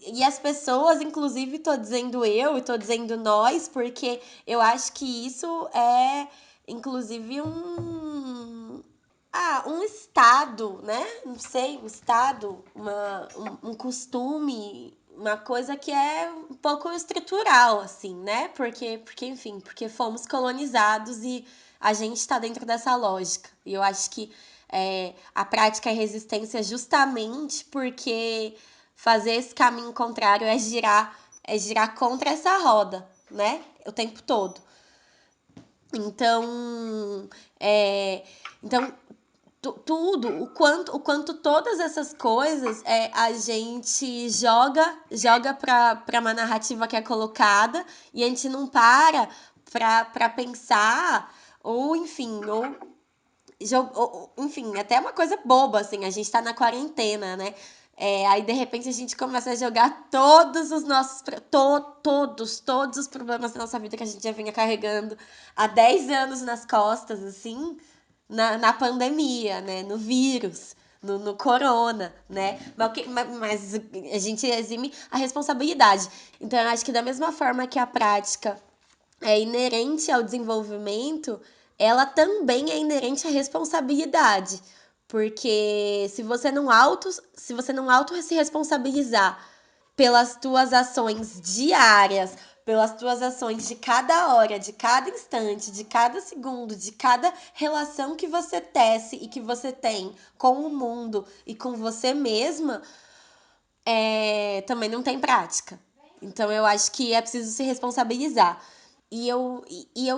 E as pessoas, inclusive, tô dizendo eu e tô dizendo nós, porque eu acho que isso é, inclusive, um estado, né? Não sei, um estado, um costume, uma coisa que é um pouco estrutural, assim, né? Enfim, porque fomos colonizados e a gente está dentro dessa lógica. E eu acho que a prática é resistência justamente porque fazer esse caminho contrário é girar contra essa roda, né? O tempo todo. Então, tudo, o quanto todas essas coisas a gente joga pra uma narrativa que é colocada e a gente não pra pensar, ou enfim, enfim, até uma coisa boba, assim, a gente tá na quarentena, né? Aí, de repente, a gente começa a jogar todos os nossos... todos os problemas da nossa vida que a gente já vinha carregando há 10 anos nas costas, assim, na pandemia, né? No vírus, no corona, né? Mas a gente exime a responsabilidade. Então, eu acho que da mesma forma que a prática é inerente ao desenvolvimento, ela também é inerente à responsabilidade. Porque se você não auto se responsabilizar pelas tuas ações diárias, pelas tuas ações de cada hora, de cada instante, de cada segundo, de cada relação que você tece e que você tem com o mundo e com você mesma, também não tem prática. Então, eu acho que é preciso se responsabilizar. E eu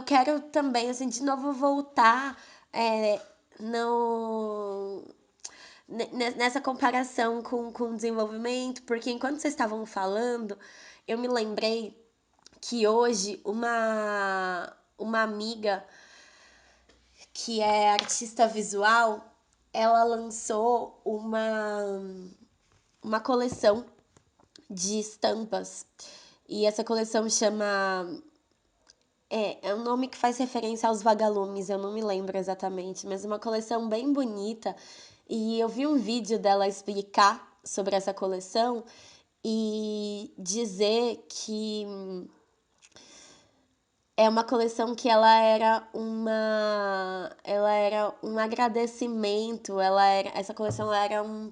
quero também, assim, de novo voltar no, nessa comparação com o desenvolvimento, porque enquanto vocês estavam falando, eu me lembrei que hoje uma amiga que é artista visual, ela lançou uma coleção de estampas. E essa coleção chama... É um nome que faz referência aos vagalumes, eu não me lembro exatamente, mas uma coleção bem bonita. E eu vi um vídeo dela explicar sobre essa coleção e dizer que é uma coleção que ela era um agradecimento, essa coleção era um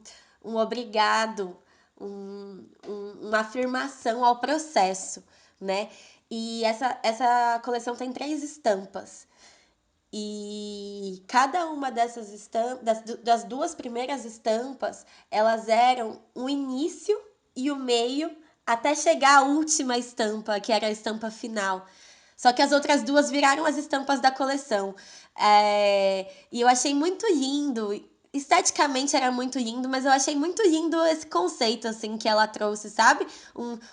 obrigado, uma afirmação ao processo, né? E essa coleção tem 3 estampas. E cada uma dessas estampas, das 2 primeiras estampas, elas eram o início e o meio até chegar à última estampa, que era a estampa final. Só que as outras 2 viraram as estampas da coleção. E eu achei muito lindo. Esteticamente era muito lindo, mas eu achei muito lindo esse conceito, assim, que ela trouxe, sabe?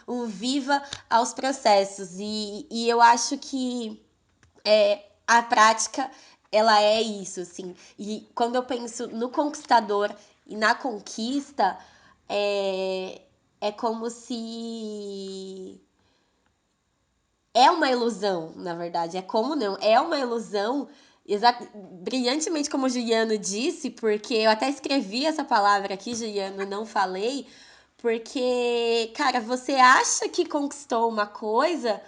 Um viva aos processos. E eu acho que a prática, ela é isso, assim. E quando eu penso no conquistador e na conquista, é como se... É uma ilusão, na verdade. É uma ilusão, brilhantemente como o Juliano disse, porque eu até escrevi essa palavra aqui, Juliano, não falei, porque, cara, você acha que conquistou uma coisa,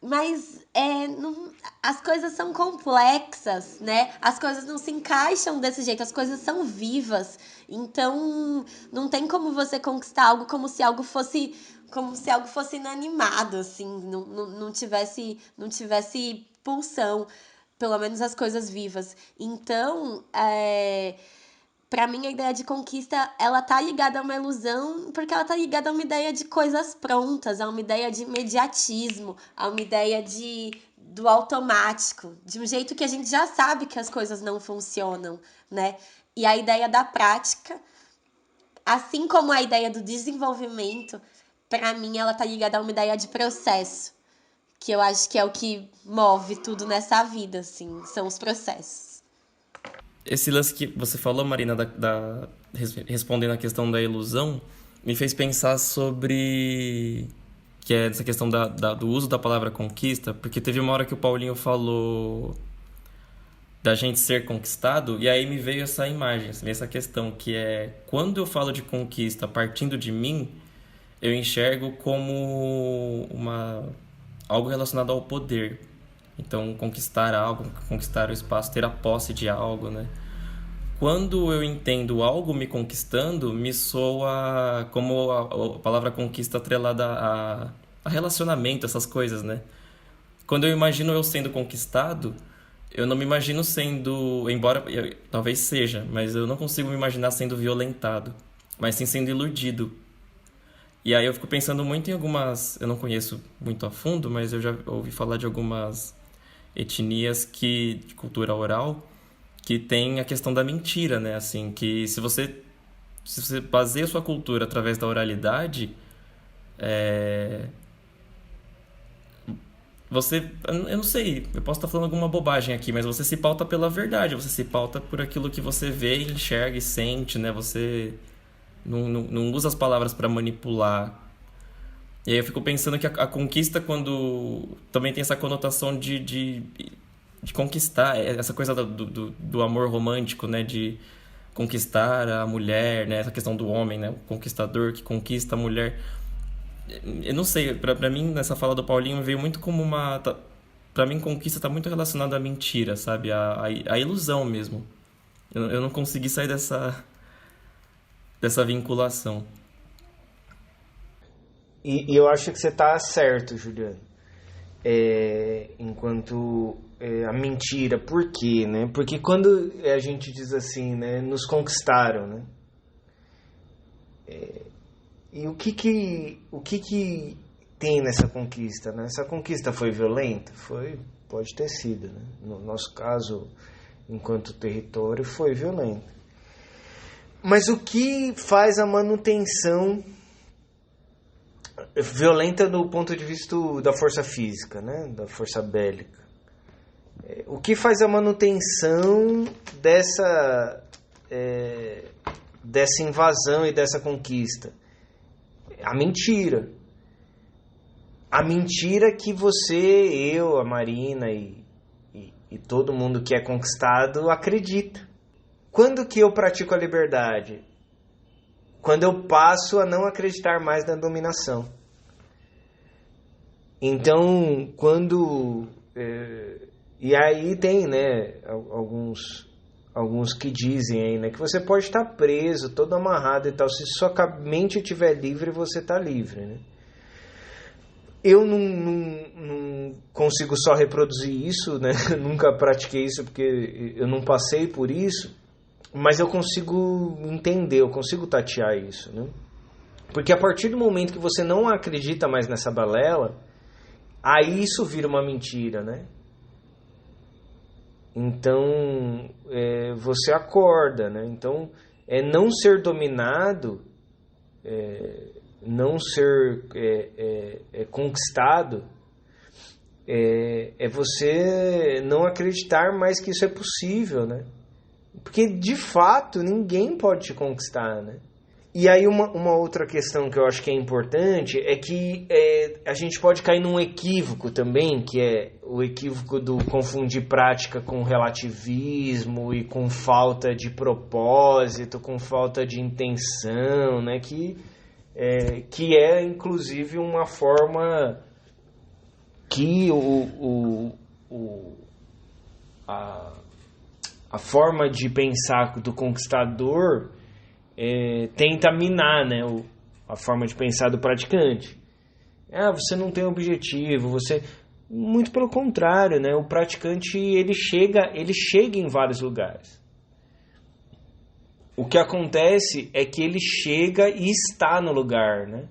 mas as coisas são complexas, né? As coisas não se encaixam desse jeito, as coisas são vivas. Então, não tem como você conquistar algo como se algo fosse inanimado, assim, não tivesse pulsão, pelo menos as coisas vivas. Então, pra mim, a ideia de conquista, ela tá ligada a uma ilusão, porque ela tá ligada a uma ideia de coisas prontas, a uma ideia de imediatismo, a uma ideia do automático, de um jeito que a gente já sabe que as coisas não funcionam, né? E a ideia da prática, assim como a ideia do desenvolvimento, pra mim, ela tá ligada a uma ideia de processo, que eu acho que é o que move tudo nessa vida, assim, são os processos. Esse lance que você falou, Marina, respondendo a questão da ilusão, me fez pensar sobre... que é essa questão do uso da palavra conquista, porque teve uma hora que o Paulinho falou da gente ser conquistado, e aí me veio essa imagem, essa questão, que é quando eu falo de conquista partindo de mim, eu enxergo como algo relacionado ao poder. Então, conquistar algo, conquistar o espaço, ter a posse de algo, né? Quando eu entendo algo me conquistando, me soa como a palavra conquista atrelada a relacionamento, essas coisas, né? Quando eu imagino eu sendo conquistado, eu não me imagino sendo, embora talvez seja, mas eu não consigo me imaginar sendo violentado, mas sim sendo iludido. E aí eu fico pensando muito em algumas, eu não conheço muito a fundo, mas eu já ouvi falar de algumas etnias de cultura oral, que tem a questão da mentira, né? Assim, que se você baseia a sua cultura através da oralidade, você, eu não sei, eu posso estar falando alguma bobagem aqui, mas você se pauta pela verdade, você se pauta por aquilo que você vê, enxerga e sente, né? Você não usa as palavras para manipular. E aí eu fico pensando que a conquista, quando também tem essa conotação de conquistar, essa coisa do amor romântico, né? De conquistar a mulher, né? Essa questão do homem, né? O conquistador que conquista a mulher. Eu não sei, pra mim, nessa fala do Paulinho, veio muito como uma... Pra mim, conquista tá muito relacionada à mentira, sabe? A ilusão mesmo. Eu não consegui sair dessa vinculação. E eu acho que você tá certo, Juliano. Enquanto a mentira, por quê, né? Porque quando a gente diz assim, né? Nos conquistaram, né? E o que tem nessa conquista, né? Essa conquista foi violenta? Pode ter sido, né? No nosso caso, enquanto território, foi violenta. Mas o que faz a manutenção violenta do ponto de vista da força física, né? Da força bélica? O que faz a manutenção dessa invasão e dessa conquista? A mentira. A mentira que você, eu, a Marina e todo mundo que é conquistado acredita. Quando que eu pratico a liberdade? Quando eu passo a não acreditar mais na dominação. Então, e aí tem, né, alguns que dizem aí, né, que você pode estar preso, todo amarrado e tal. Se sua mente estiver livre, você está livre, né? Eu não consigo só reproduzir isso, né? Nunca pratiquei isso porque eu não passei por isso, mas eu consigo entender, eu consigo tatear isso, né? Porque a partir do momento que você não acredita mais nessa balela, aí isso vira uma mentira, né? Então, você acorda, né? Então, não ser dominado, não ser conquistado, é você não acreditar mais que isso é possível, né? Porque, de fato, ninguém pode te conquistar, né? E aí uma outra questão que eu acho que é importante é que a gente pode cair num equívoco também, que é o equívoco do confundir prática com relativismo e com falta de propósito, com falta de intenção, né? Que é inclusive uma forma que a forma de pensar do conquistador tenta minar, né, a forma de pensar do praticante. Você não tem objetivo, muito pelo contrário, né, o praticante ele chega em vários lugares. O que acontece é que ele chega e está no lugar, né?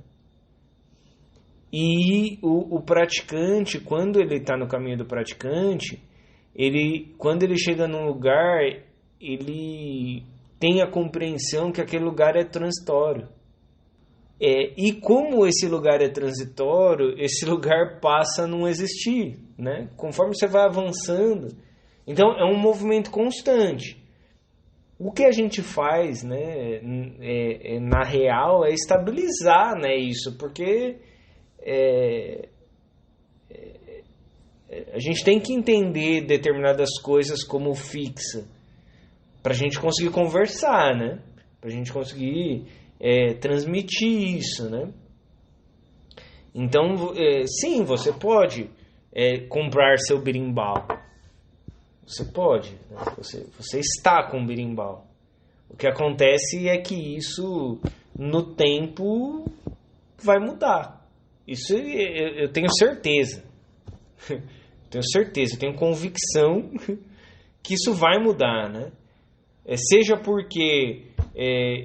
E o praticante, quando ele está no caminho do praticante, quando ele chega num lugar, ele tem a compreensão que aquele lugar é transitório. E como esse lugar é transitório, esse lugar passa a não existir, né? Conforme você vai avançando. Então, é um movimento constante. O que a gente faz, né, na real, é estabilizar, né, isso, porque a gente tem que entender determinadas coisas como fixa, para a gente conseguir conversar, né, para a gente conseguir transmitir isso, né. Então, sim, você pode comprar seu berimbau. Você pode, né? Você está com o berimbau. O que acontece é que isso, no tempo, vai mudar. Isso eu tenho certeza. Eu tenho convicção que isso vai mudar, né? Seja porque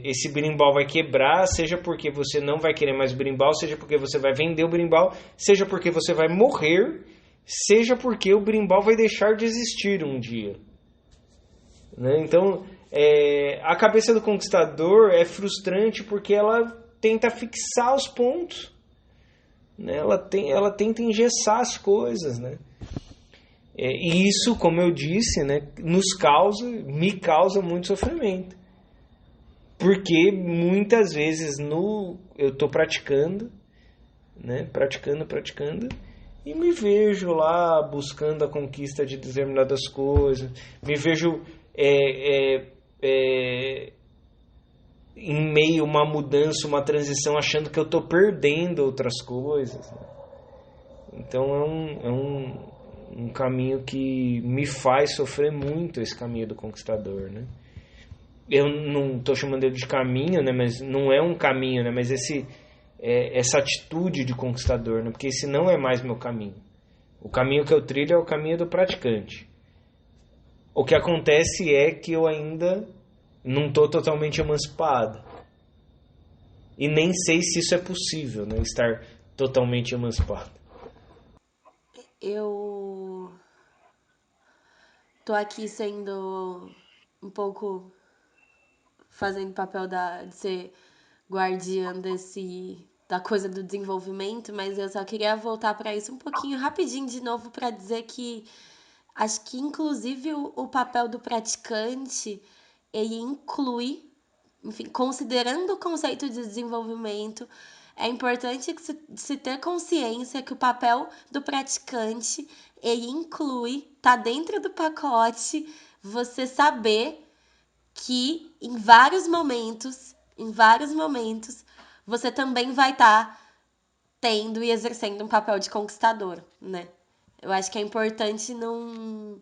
esse berimbau vai quebrar, seja porque você não vai querer mais o berimbau, seja porque você vai vender o berimbau, seja porque você vai morrer, seja porque o berimbau vai deixar de existir um dia, né? Então, a cabeça do conquistador é frustrante porque ela tenta fixar os pontos, né? Ela tenta engessar as coisas, né? E isso, como eu disse, né, me causa muito sofrimento, porque muitas vezes eu estou praticando, né, praticando, e me vejo lá buscando a conquista de determinadas coisas, me vejo em meio a uma mudança, uma transição, achando que eu estou perdendo outras coisas. Então é um caminho que me faz sofrer muito, esse caminho do conquistador, né? Eu não estou chamando ele de caminho, né? Mas não é um caminho, né? Mas essa atitude de conquistador, né? Porque esse não é mais meu caminho. O caminho que eu trilho é o caminho do praticante. O que acontece é que eu ainda não estou totalmente emancipado. E nem sei se isso é possível, né? Estar totalmente emancipado. Eu tô aqui sendo um pouco fazendo papel de ser guardiã da coisa do desenvolvimento, mas eu só queria voltar para isso um pouquinho rapidinho de novo para dizer que acho que inclusive o papel do praticante, ele inclui, enfim, considerando o conceito de desenvolvimento, é importante que se ter consciência que o papel do praticante, ele inclui, tá dentro do pacote, você saber que em vários momentos, você também vai estar tendo e exercendo um papel de conquistador, né? Eu acho que é importante não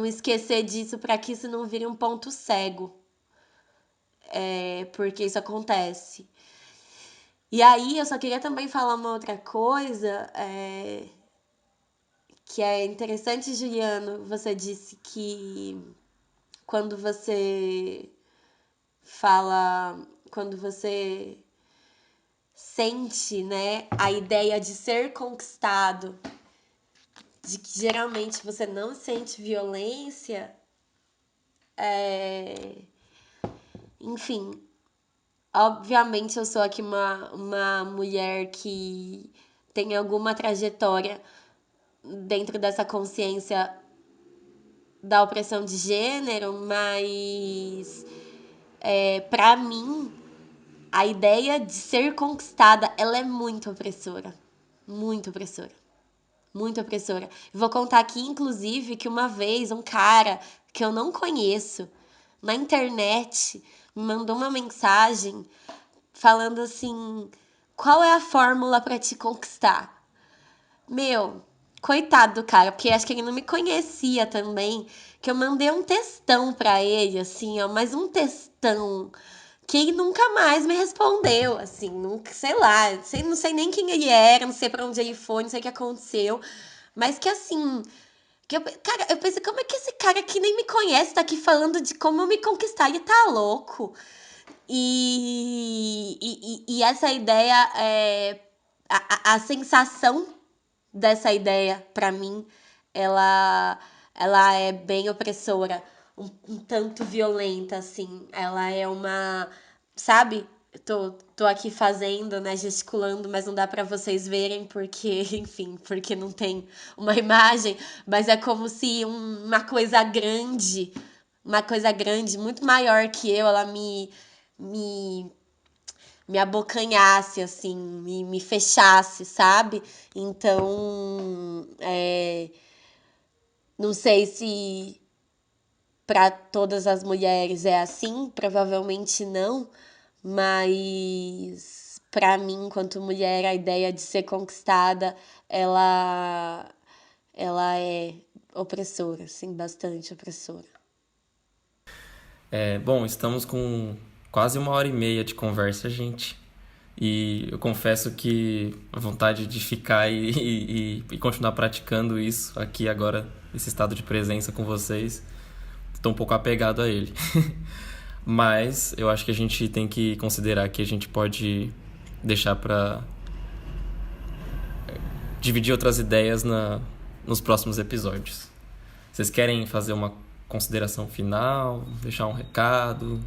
esquecer disso para que isso não vire um ponto cego. Porque isso acontece. E aí, eu só queria também falar uma outra coisa, que é interessante, Juliano, você disse que quando você sente, né, a ideia de ser conquistado, de que geralmente você não sente violência, enfim, obviamente eu sou aqui uma mulher que tem alguma trajetória dentro dessa consciência da opressão de gênero, mas para mim a ideia de ser conquistada, ela é muito opressora, muito opressora. Muito opressora. Vou contar aqui, inclusive, que uma vez um cara que eu não conheço, na internet, me mandou uma mensagem falando assim: qual é a fórmula pra te conquistar? Meu, coitado do cara, porque acho que ele não me conhecia também, que eu mandei um textão pra ele, assim, ó, mas um textão que ele nunca mais me respondeu, assim, nunca, sei lá, não sei nem quem ele era, não sei pra onde ele foi, não sei o que aconteceu, mas que assim, cara, eu pensei, como é que esse cara que nem me conhece tá aqui falando de como eu me conquistar? Ele tá louco. E essa ideia, a sensação dessa ideia, pra mim, ela é bem opressora, um tanto violenta, assim. Ela é uma, sabe? Tô aqui fazendo, né, gesticulando, mas não dá pra vocês verem porque, enfim, porque não tem uma imagem, mas é como se uma coisa grande, muito maior que eu, ela me abocanhasse, assim, me fechasse, sabe? Então, não sei se para todas as mulheres é assim, provavelmente não, mas para mim, enquanto mulher, a ideia de ser conquistada, ela é opressora, assim, bastante opressora. Bom, estamos com quase 1h30 de conversa, gente. E eu confesso que a vontade de ficar e continuar praticando isso aqui agora, esse estado de presença com vocês, estou um pouco apegado a ele. Mas eu acho que a gente tem que considerar que a gente pode deixar para dividir outras ideias nos próximos episódios. Vocês querem fazer uma consideração final, deixar um recado?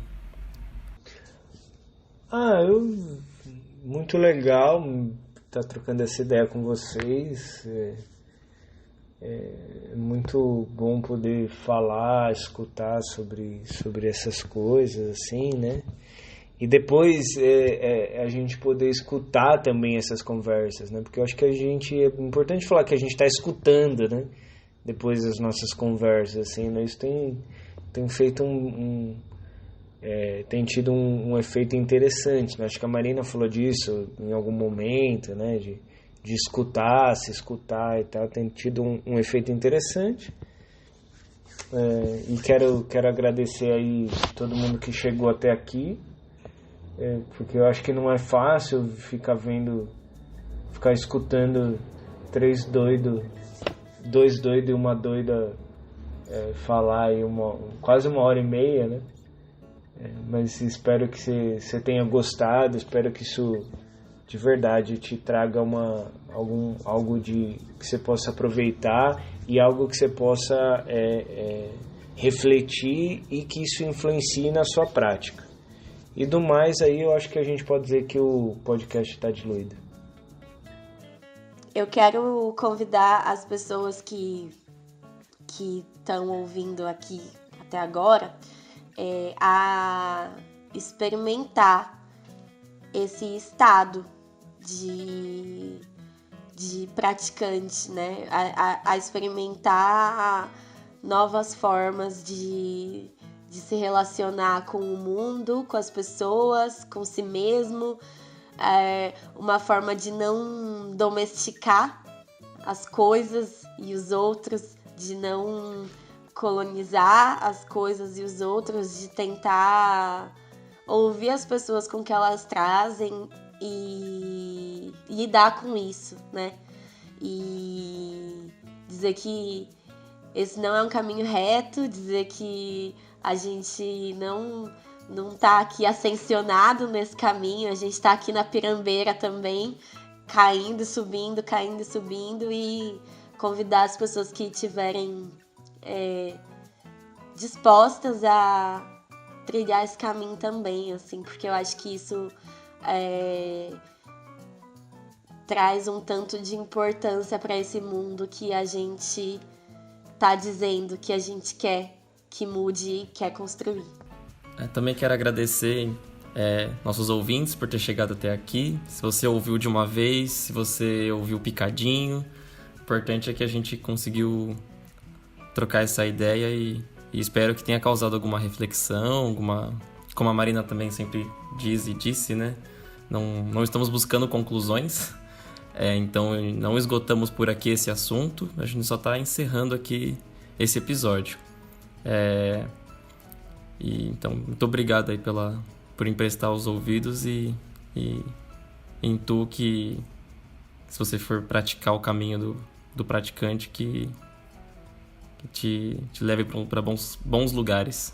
Muito legal estar trocando essa ideia com vocês. É muito bom poder falar, escutar sobre essas coisas, assim, né? E depois a gente poder escutar também essas conversas, né? Porque eu acho que é importante falar que a gente está escutando, né? Depois das nossas conversas, assim, né? Isso tem feito tem tido um efeito interessante, né? Acho que a Marina falou disso em algum momento, né? De escutar, se escutar e tal, tem tido um efeito interessante. E quero agradecer aí todo mundo que chegou até aqui, porque eu acho que não é fácil ficar escutando dois doidos e uma doida falar aí quase 1h30, né? Mas espero que você tenha gostado, espero que isso de verdade te traga algo que você possa aproveitar e algo que você possa refletir e que isso influencie na sua prática. E do mais aí eu acho que a gente pode dizer que o podcast está diluído. Eu quero convidar as pessoas que estão ouvindo aqui até agora a experimentar esse estado de praticante, né? A experimentar novas formas de se relacionar com o mundo, com as pessoas, com si mesmo, uma forma de não domesticar as coisas e os outros, de não colonizar as coisas e os outros, de tentar ouvir as pessoas com que elas trazem e lidar com isso, né? E dizer que esse não é um caminho reto, dizer que a gente não tá aqui ascensionado nesse caminho, a gente tá aqui na pirambeira também, caindo, subindo, e convidar as pessoas que estiverem dispostas a trilhar esse caminho também, assim, porque eu acho que isso traz um tanto de importância para esse mundo que a gente tá dizendo que a gente quer que mude e quer construir. Também quero agradecer nossos ouvintes por ter chegado até aqui. Se você ouviu de uma vez, se você ouviu picadinho, o importante é que a gente conseguiu trocar essa ideia e espero que tenha causado alguma reflexão, como a Marina também sempre diz e disse, né? Não estamos buscando conclusões, então não esgotamos por aqui esse assunto, a gente só está encerrando aqui esse episódio. Então, muito obrigado aí por emprestar os ouvidos e intuo que se você for praticar o caminho do praticante, que te leve para bons lugares.